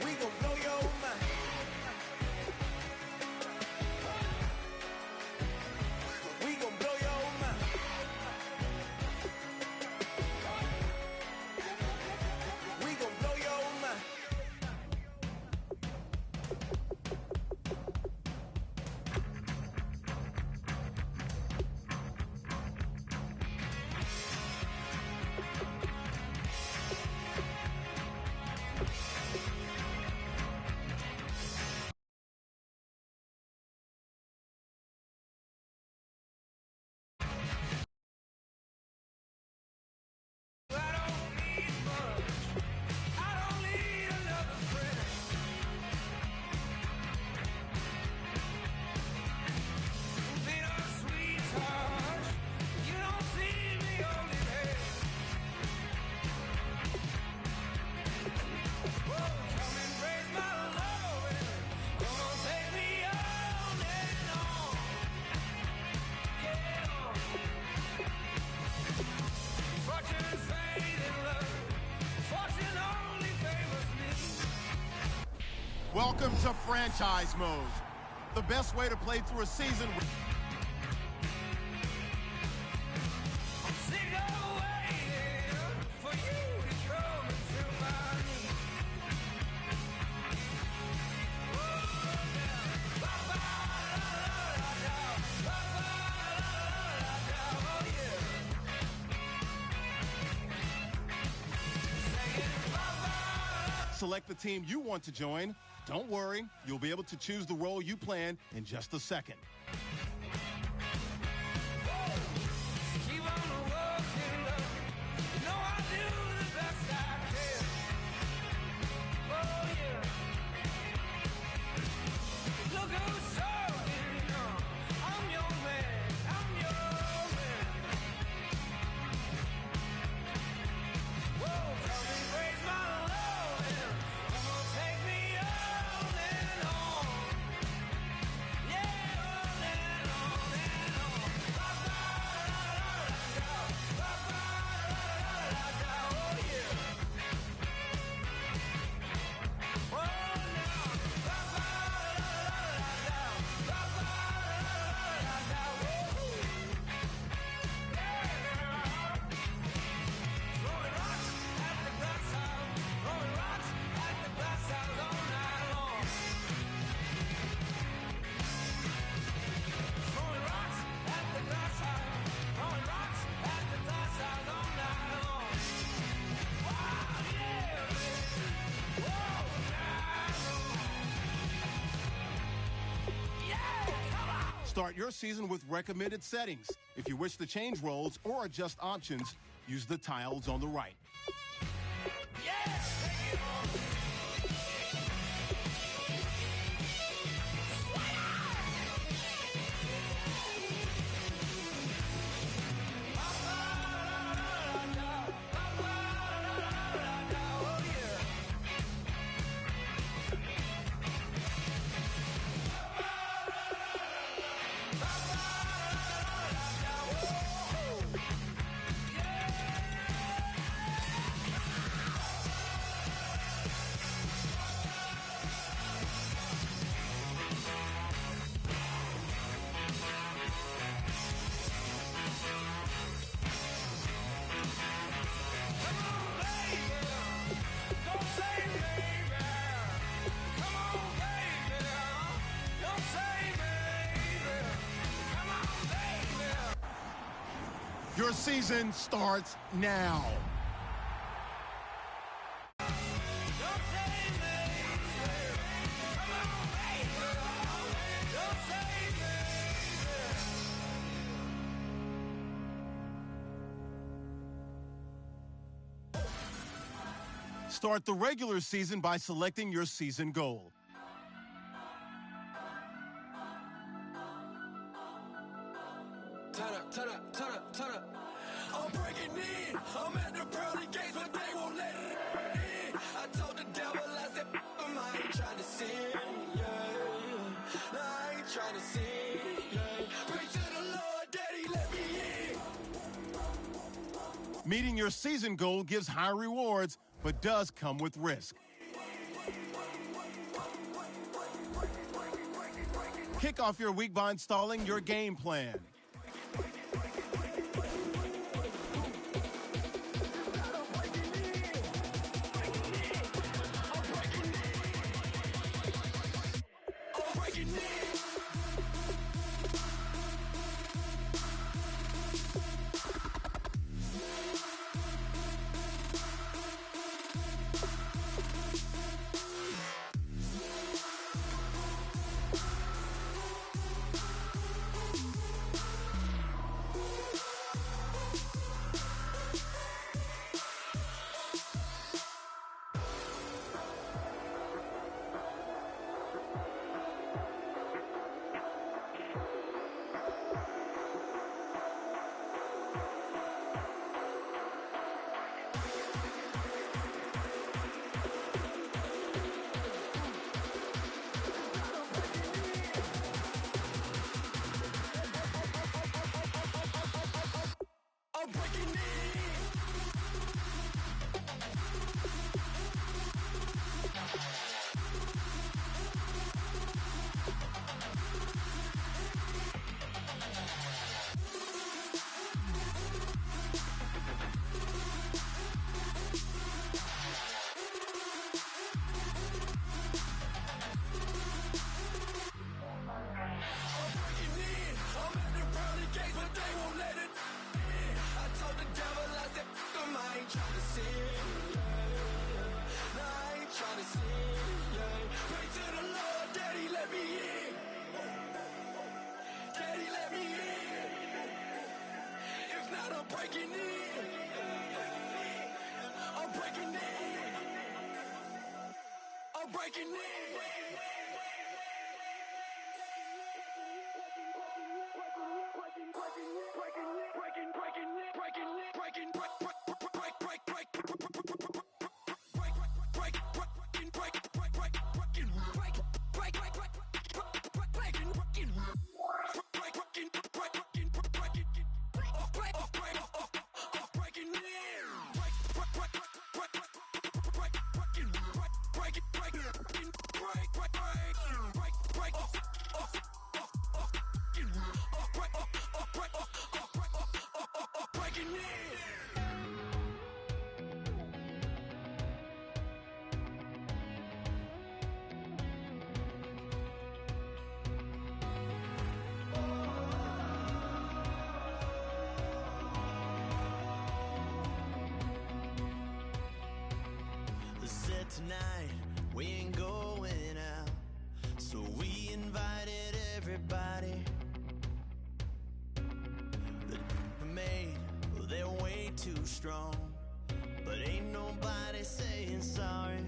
We gon' blow your mind. We gon' blow your mind. We gon' blow your mind. Welcome to franchise mode. The best way to play through a season. Select the team you want to join. Don't worry, you'll be able to choose the role you plan in just a second. Start your season with recommended settings. If you wish to change roles or adjust options, use the tiles on the right. Your season starts now. Start the regular season by selecting your season goal. Turn up. I'm breaking in. I'm at the pearly gates, but they won't let it in. I told the devil, I said, I ain't trying to sin, yeah. No, I ain't trying to sin, yeah. Pray to the Lord, Daddy, let me in. Meeting your season goal gives high rewards, but does come with risk. Kick off your week by installing your game plan. Tonight we ain't going out, so we invited everybody. too strong, but ain't nobody saying sorry.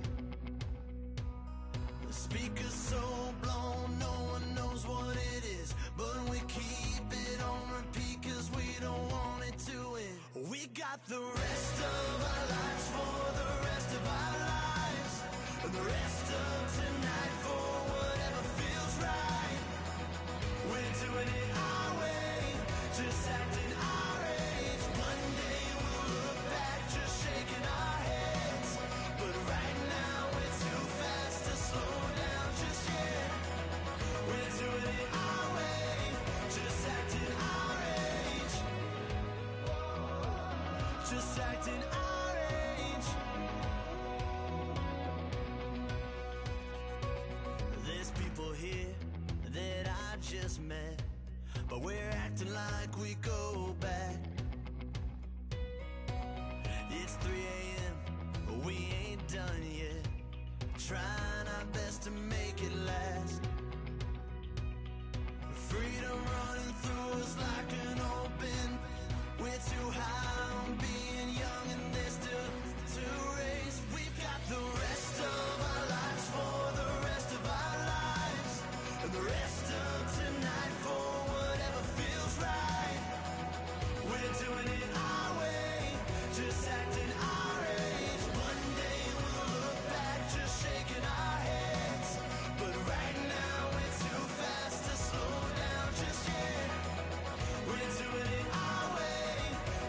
The speaker's so blown, no one knows what it is, but we keep it on repeat cause we don't want it to end. We got the rest of our lives for the rest of our lives, and the rest of tonight for whatever feels right. We're doing it our way, just acting our age. One day we'll look back just shaking our heads, but right now we're too fast to slow down just yet. We're doing it our way, just acting our age. Just acting our age. There's people here that I just met, but we're acting like we go back. It's 3 a.m., but we ain't done yet, trying our best to make it last. Freedom running through us like an open. We're too high on being young and there's still to race. We've got the rest of our lives for the rest of our lives, and the rest of tonight for whatever feels right. We're doing it our way, just acting our age. One day we'll look back just shaking our heads, but right now we're too fast to slow down just yet. We're doing it our way,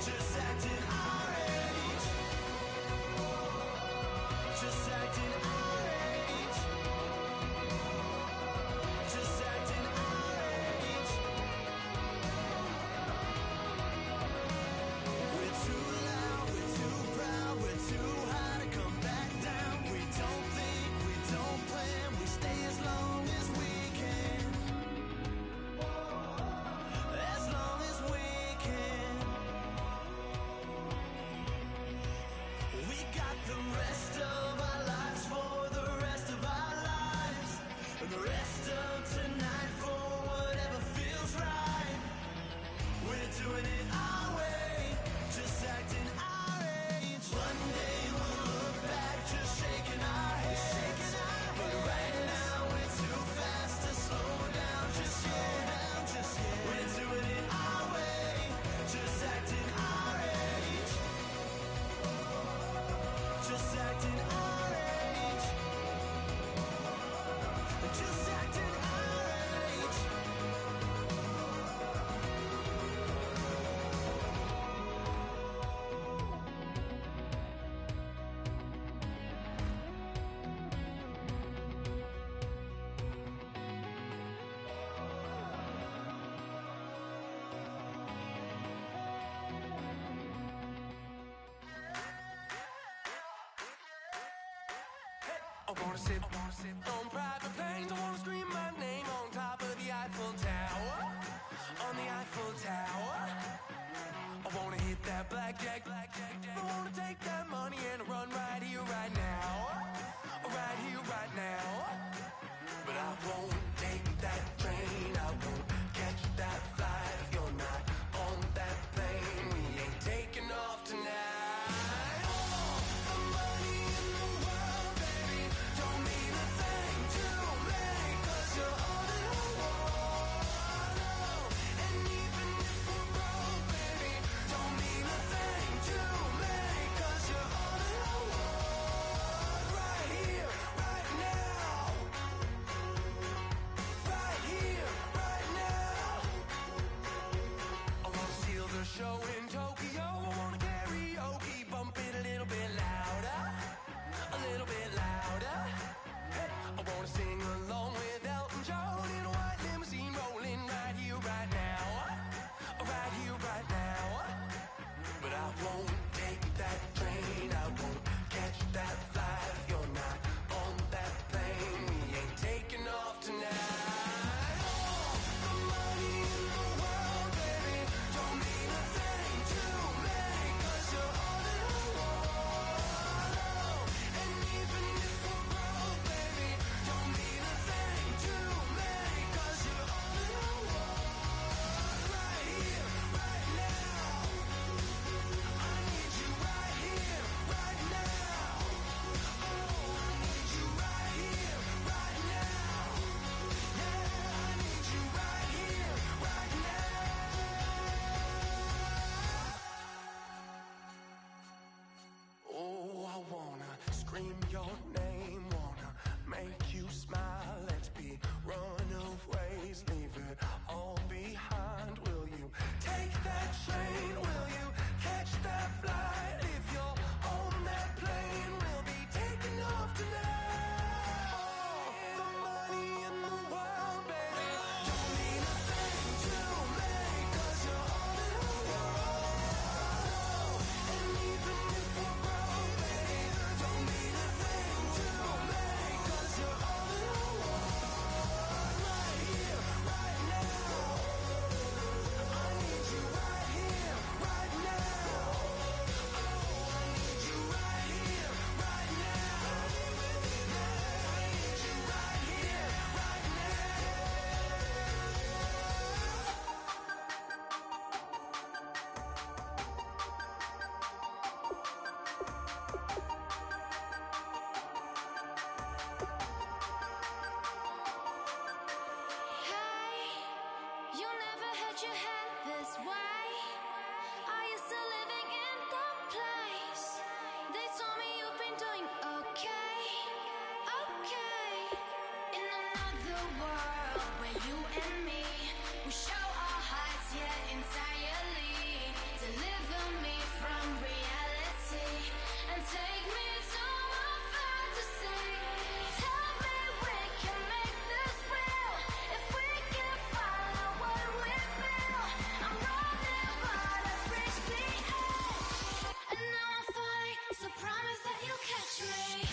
just acting our age. Just acting our age. Just acting our age. We're too loud, we're too proud, we're too high to come back down. We don't think, we don't plan, we stay as long as we can. As long as we can. We got the rest of our lives for the rest of our lives, and the rest of tonight for whatever feels right. We're doing it our way, just acting our age. One day we'll look back just shaking our heads, but right now we're too fast to slow down just yet. We're doing it our way, just acting our age. Just acting our age. Just acting our age. I wanna sit on private planes. I wanna scream my name on top of the Eiffel Tower. On the Eiffel Tower. I wanna hit that blackjack. I wanna take that money and run right here, right now. Right here, right now. But I won't take that train. I won't catch that flight. If you're not on that plane, we ain't taking off tonight. All the money in the world, baby, don't mean a thing to me, 'cause you and me. We show our hearts yet entirely. Deliver me from reality and take me to my fantasy. Tell me we can make this real if we can follow what we feel. I'm running but I've reached the edge, and now I'm falling, so promise that you'll catch me.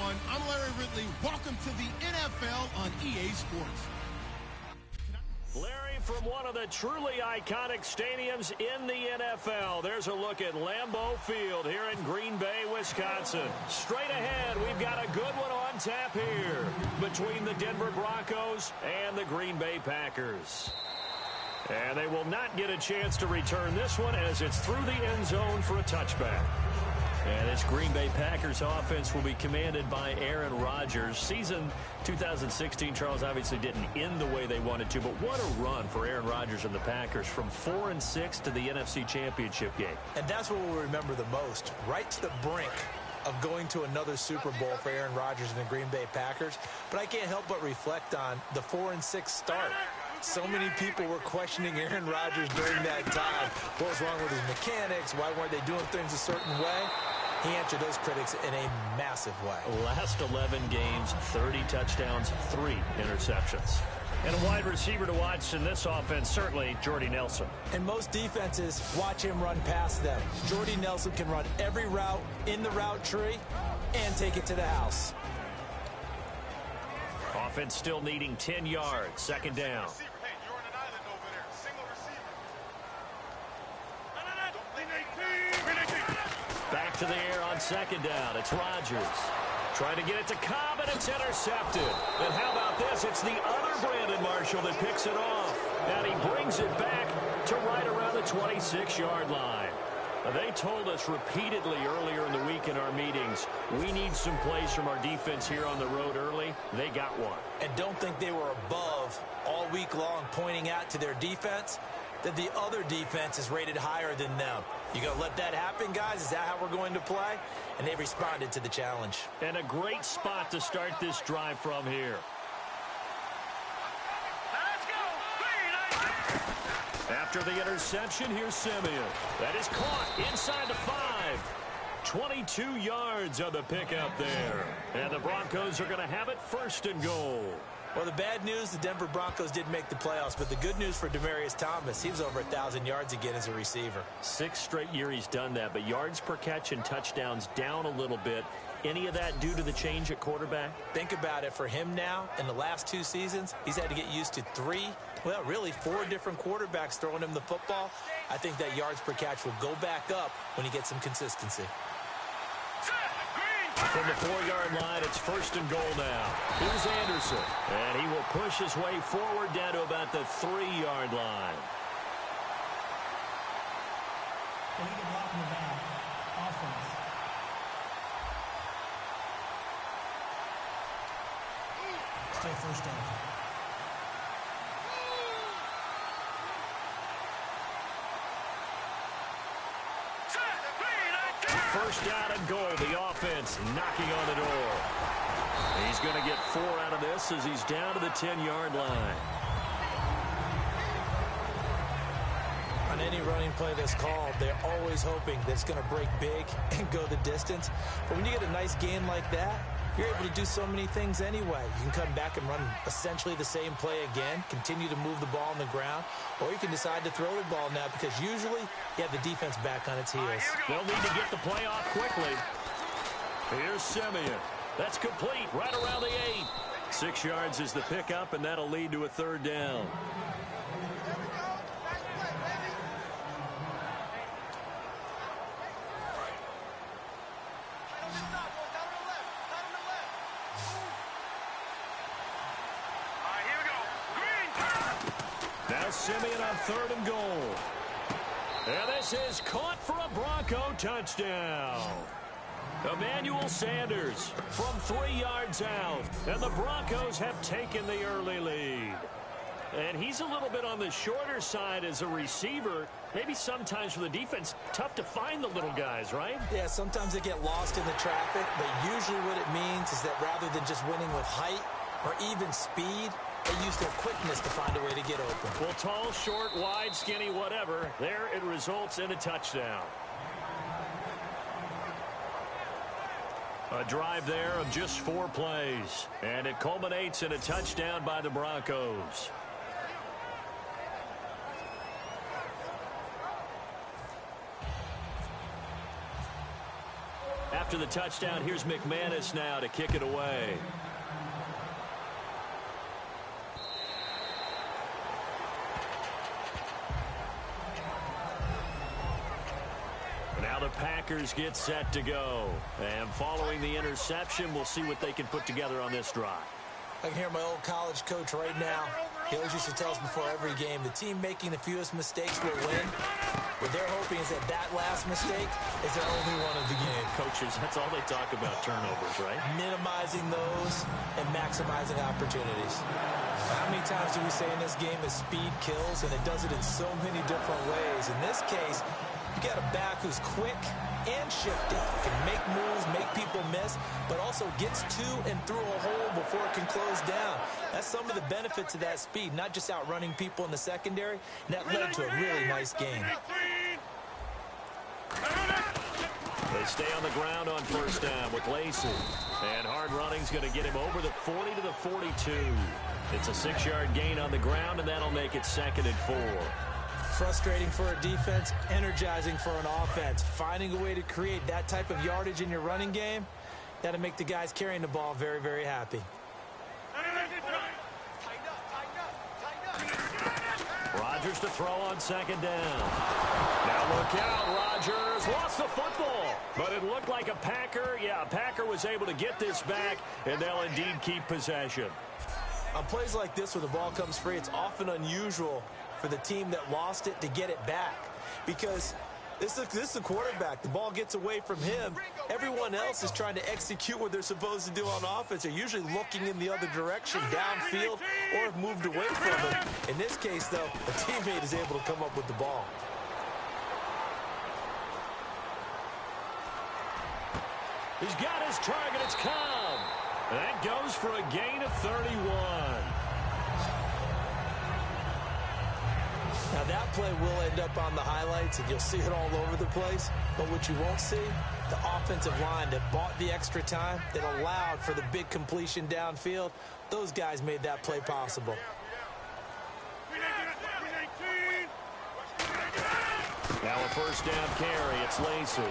everyone. I'm Larry Ridley. Welcome to the NFL on EA Sports. Larry, from one of the truly iconic stadiums in the NFL, there's a look at Lambeau Field here in Green Bay, Wisconsin. Straight ahead, we've got a good one on tap here between the Denver Broncos and the Green Bay Packers. And they will not get a chance to return this one as it's through the end zone for a touchback. And this Green Bay Packers offense will be commanded by Aaron Rodgers. Season 2016, Charles, obviously didn't end the way they wanted to, but what a run for Aaron Rodgers and the Packers from 4-6 to the NFC Championship game. And that's what we'll remember the most, right to the brink of going to another Super Bowl for Aaron Rodgers and the Green Bay Packers. But I can't help but reflect on the 4-6 start. So many people were questioning Aaron Rodgers during that time. What was wrong with his mechanics? Why weren't they doing things a certain way? He answered those critics in a massive way. Last 11 games, 30 touchdowns, 3 interceptions. And a wide receiver to watch in this offense, certainly Jordy Nelson. And most defenses watch him run past them. Jordy Nelson can run every route in the route tree and take it to the house. Offense still needing 10 yards, second down. Back to the air on second down. It's Rodgers. Trying to get it to Cobb, and it's intercepted. And how about this? It's the other Brandon Marshall that picks it off. And he brings it back to right around the 26-yard line. They told us repeatedly earlier in the week in our meetings, we need some plays from our defense here on the road early. They got one. And don't think they were above all week long pointing out to their defense that the other defense is rated higher than them. You going to let that happen, guys? Is that how we're going to play? And they responded to the challenge. And a great spot to start this drive from here. After the interception, here's Simeon. That is caught inside the 5. 22 yards on the pickup there. And the Broncos are going to have it first and goal. Well, the bad news, the Denver Broncos did make the playoffs, but the good news for Demaryius Thomas, he was over 1,000 yards again as a receiver. 6th straight year he's done that, but yards per catch and touchdowns down a little bit. Any of that due to the change at quarterback? Think about it. For him now, in the last 2 seasons, he's had to get used to 4 different quarterbacks throwing him the football. I think that yards per catch will go back up when he gets some consistency. From the 4-yard line, it's first and goal now. Here's Anderson, and he will push his way forward down to about the 3-yard line. They need to block in the back. Offense. Still first down. First down and goal. The offense knocking on the door. He's going to get 4 out of this as he's down to the 10-yard line. On any running play that's called, they're always hoping that it's going to break big and go the distance. But when you get a nice gain like that, you're able to do so many things anyway. You can come back and run essentially the same play again, continue to move the ball on the ground, or you can decide to throw the ball now because usually you have the defense back on its heels. They'll need to get the play off quickly. Here's Simeon. That's complete right around the 8. 6 yards is the pickup, and that'll lead to a 3rd down. Now Simeon on 3rd and goal. And this is caught for a Bronco touchdown. Emmanuel Sanders from 3 yards out. And the Broncos have taken the early lead. And he's a little bit on the shorter side as a receiver. Maybe sometimes for the defense, tough to find the little guys, right? Yeah, sometimes they get lost in the traffic, but usually what it means is that rather than just winning with height or even speed, they use their quickness to find a way to get open. Well, tall, short, wide, skinny, whatever. There it results in a touchdown. A drive there of just 4 plays. And it culminates in a touchdown by the Broncos. After the touchdown, here's McManus now to kick it away. Now the Packers get set to go. And following the interception, we'll see what they can put together on this drive. I can hear my old college coach right now. He always used to tell us before every game, the team making the fewest mistakes will win. What they're hoping is that last mistake is their only one of the game. Coaches, that's all they talk about, turnovers, right? Minimizing those and maximizing opportunities. How many times do we say in this game that speed kills, and it does it in so many different ways? In this case, you got a back who's quick and shifty, can make moves, make people miss, but also gets to and through a hole before it can close down. That's some of the benefits of that speed, not just outrunning people in the secondary, and that led to a really nice game. They stay on the ground on first down with Lacey. And hard running's going to get him over the 40 to the 42. It's a 6-yard gain on the ground, and that'll make it 2nd and 4. Frustrating for a defense, energizing for an offense. Finding a way to create that type of yardage in your running game, that'll make the guys carrying the ball very, very happy. Rodgers to throw on 2nd down. Now look out, Rodgers lost the football. But it looked like a Packer. Yeah, a Packer was able to get this back, and they'll indeed keep possession. On plays like this where the ball comes free, it's often unusual for the team that lost it to get it back, because this is the quarterback. The ball gets away from him. Everyone else is trying to execute what they're supposed to do on offense. They're usually looking in the other direction, downfield, or have moved away from him. In this case, though, a teammate is able to come up with the ball. He's got his target. It's Cobb. That goes for a gain of 31. Now that play will end up on the highlights, and you'll see it all over the place. But what you won't see, the offensive line that bought the extra time, that allowed for the big completion downfield, those guys made that play possible. Now a first down carry. It's Lacey.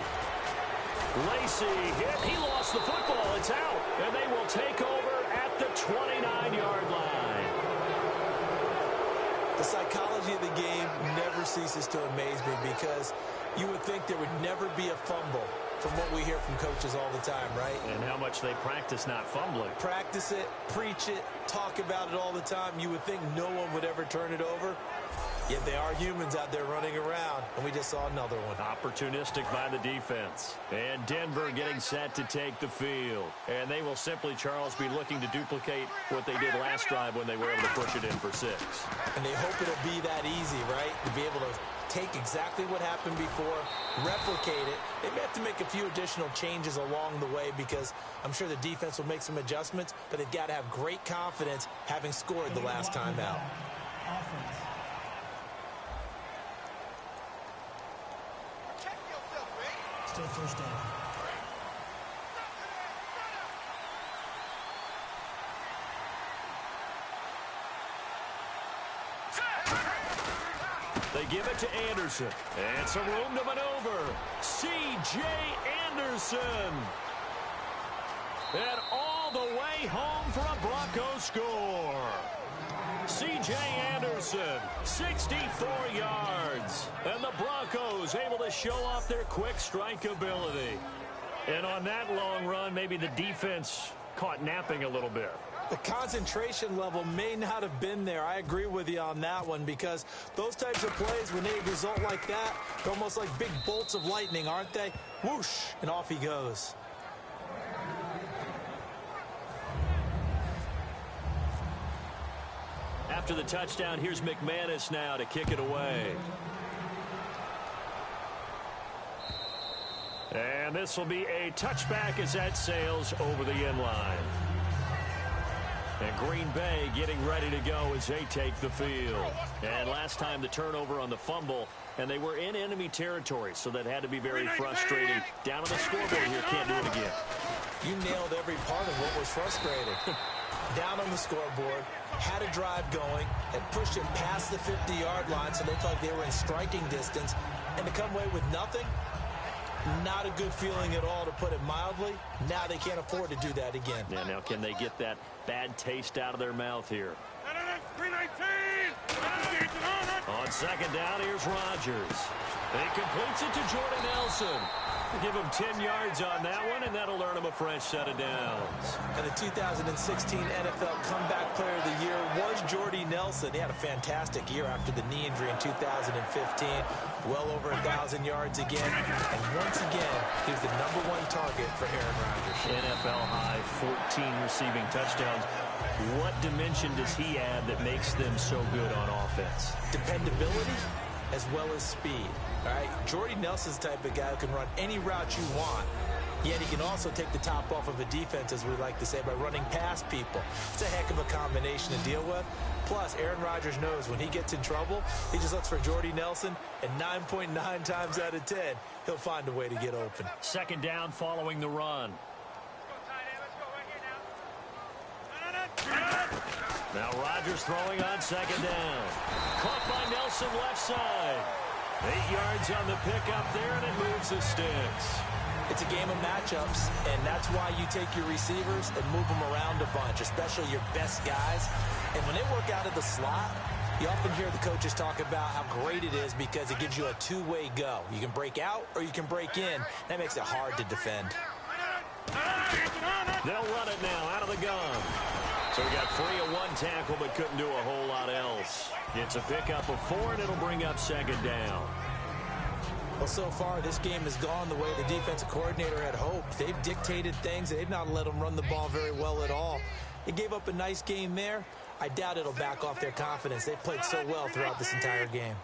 Lacey hit. He lost the football. It's out. And they will take over at the 29-yard line. The psychology of the game never ceases to amaze me, because you would think there would never be a fumble from what we hear from coaches all the time, right? And how much they practice not fumbling. Practice it, preach it, talk about it all the time. You would think no one would ever turn it over. Yet they are humans out there running around, and we just saw another one. Opportunistic by the defense. And Denver getting set to take the field. And they will simply, Charles, be looking to duplicate what they did last drive when they were able to push it in for 6. And they hope it'll be that easy, right? To be able to take exactly what happened before, replicate it. They may have to make a few additional changes along the way, because I'm sure the defense will make some adjustments, but they've got to have great confidence having scored the last time out. Still first down. They give it to Anderson. And some room to maneuver. C.J. Anderson. And all the way home for a Bronco score. C.J. Anderson, 64 yards. And the Broncos able to show off their quick strike ability. And on that long run, maybe the defense caught napping a little bit. The concentration level may not have been there. I agree with you on that one, because those types of plays, when they result like that, they're almost like big bolts of lightning, aren't they? Whoosh, and off he goes. After the touchdown, here's McManus now to kick it away. And this will be a touchback as that sails over the end line. And Green Bay getting ready to go as they take the field. And last time the turnover on the fumble, and they were in enemy territory, so that had to be very frustrating. Down on the scoreboard here, can't do it again. You nailed every part of what was frustrating. Down on the scoreboard, had a drive going, and pushed it past the 50-yard line, so they felt like they were in striking distance, and to come away with nothing, Not a good feeling at all, to put it mildly. Now they can't afford to do that again. Yeah, now can they get that bad taste out of their mouth here? 319! On second down, here's Rodgers. He completes it to Jordy Nelson. Give him 10 yards on that one, and that'll earn him a fresh set of downs. And the 2016 NFL Comeback Player of the Year was Jordy Nelson. He had a fantastic year after the knee injury in 2015. Well over 1,000 yards again. And once again, he was the #1 target for Aaron Rodgers. NFL high 14 receiving touchdowns. What dimension does he add that makes them so good on offense? Dependability as well as speed. All right, Jordy Nelson's the type of guy who can run any route you want, yet he can also take the top off of a defense, as we like to say, by running past people. It's a heck of a combination to deal with. Plus, Aaron Rodgers knows when he gets in trouble, he just looks for Jordy Nelson, and 9.9 times out of 10, he'll find a way to get open. Second down following the run. Now Rodgers throwing on second down. Caught by Nelson left side. 8 yards on the pickup there, and it moves the sticks. It's a game of matchups, and that's why you take your receivers and move them around a bunch, especially your best guys. And when they work out of the slot, you often hear the coaches talk about how great it is because it gives you a two-way go. You can break out or you can break in. That makes it hard to defend. They'll run it now out of the gun. So we got 3 of 1 tackle, but couldn't do a whole lot else. It's a pickup of 4, and it'll bring up second down. Well, so far, this game has gone the way the defensive coordinator had hoped. They've dictated things. They've not let them run the ball very well at all. They gave up a nice game there. I doubt it'll back off their confidence. They've played so well throughout this entire game.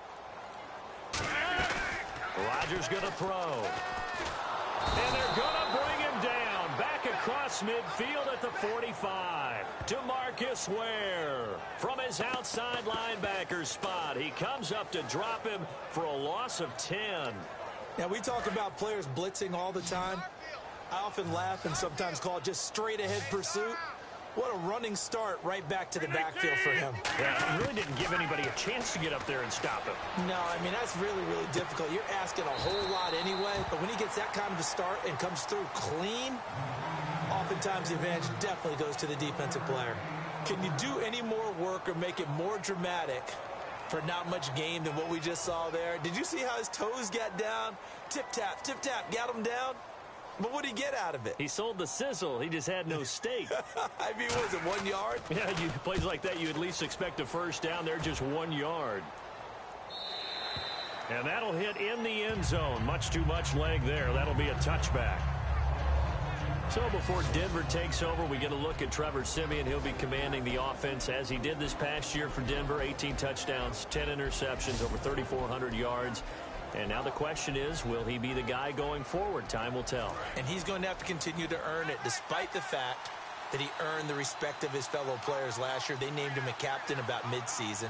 Rodgers going to throw. And they're going to bring him down. Back across midfield at the 45. DeMarcus Ware from his outside linebacker spot. He comes up to drop him for a loss of 10. Now, we talk about players blitzing all the time. I often laugh and sometimes call it just straight-ahead pursuit. What a running start right back to the backfield for him. Yeah, he really didn't give anybody a chance to get up there and stop him. No, I mean, that's really, really difficult. You're asking a whole lot anyway, but when he gets that kind of a start and comes through clean, oftentimes the advantage definitely goes to the defensive player. Can you do any more work or make it more dramatic for not much gain than what we just saw there? Did you see how his toes got down? Tip-tap, got him down. But what did he get out of it? He sold the sizzle. He just had no steak. I mean, was it 1 yard? Yeah, plays like that, you at least expect a first down. They're just 1 yard. And that'll hit in the end zone. Much too much leg there. That'll be a touchback. So before Denver takes over, we get a look at Trevor Siemian. He'll be commanding the offense as he did this past year for Denver. 18 touchdowns, 10 interceptions, over 3,400 yards. And now the question is, will he be the guy going forward? Time will tell. And he's going to have to continue to earn it, despite the fact that he earned the respect of his fellow players last year. They named him a captain about midseason.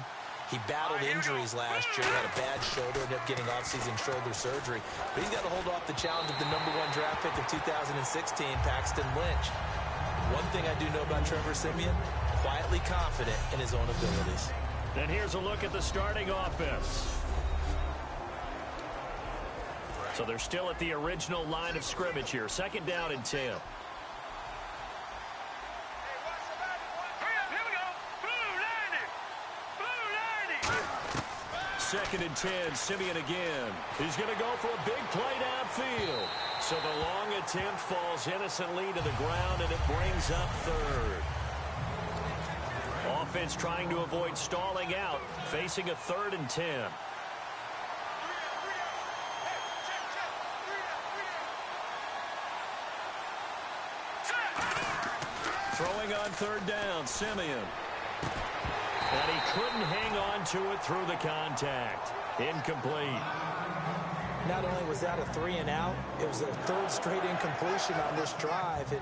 He battled injuries last year. He had a bad shoulder, ended up getting off-season shoulder surgery. But he's got to hold off the challenge of the #1 draft pick of 2016, Paxton Lynch. One thing I do know about Trevor Siemian, quietly confident in his own abilities. And here's a look at the starting offense. So they're still at the original line of scrimmage here. Second down and 10. Here we go. Blue 90. Second and 10, Siemian again. He's going to go for a big play downfield. So the long attempt falls innocently to the ground, and it brings up third. Offense trying to avoid stalling out, facing a 3rd and 10. Throwing on 3rd down, Siemian. And he couldn't hang on to it through the contact. Incomplete. Not only was that a 3 and out, it was their 3rd straight incompletion on this drive, and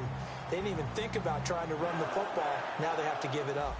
they didn't even think about trying to run the football. Now they have to give it up.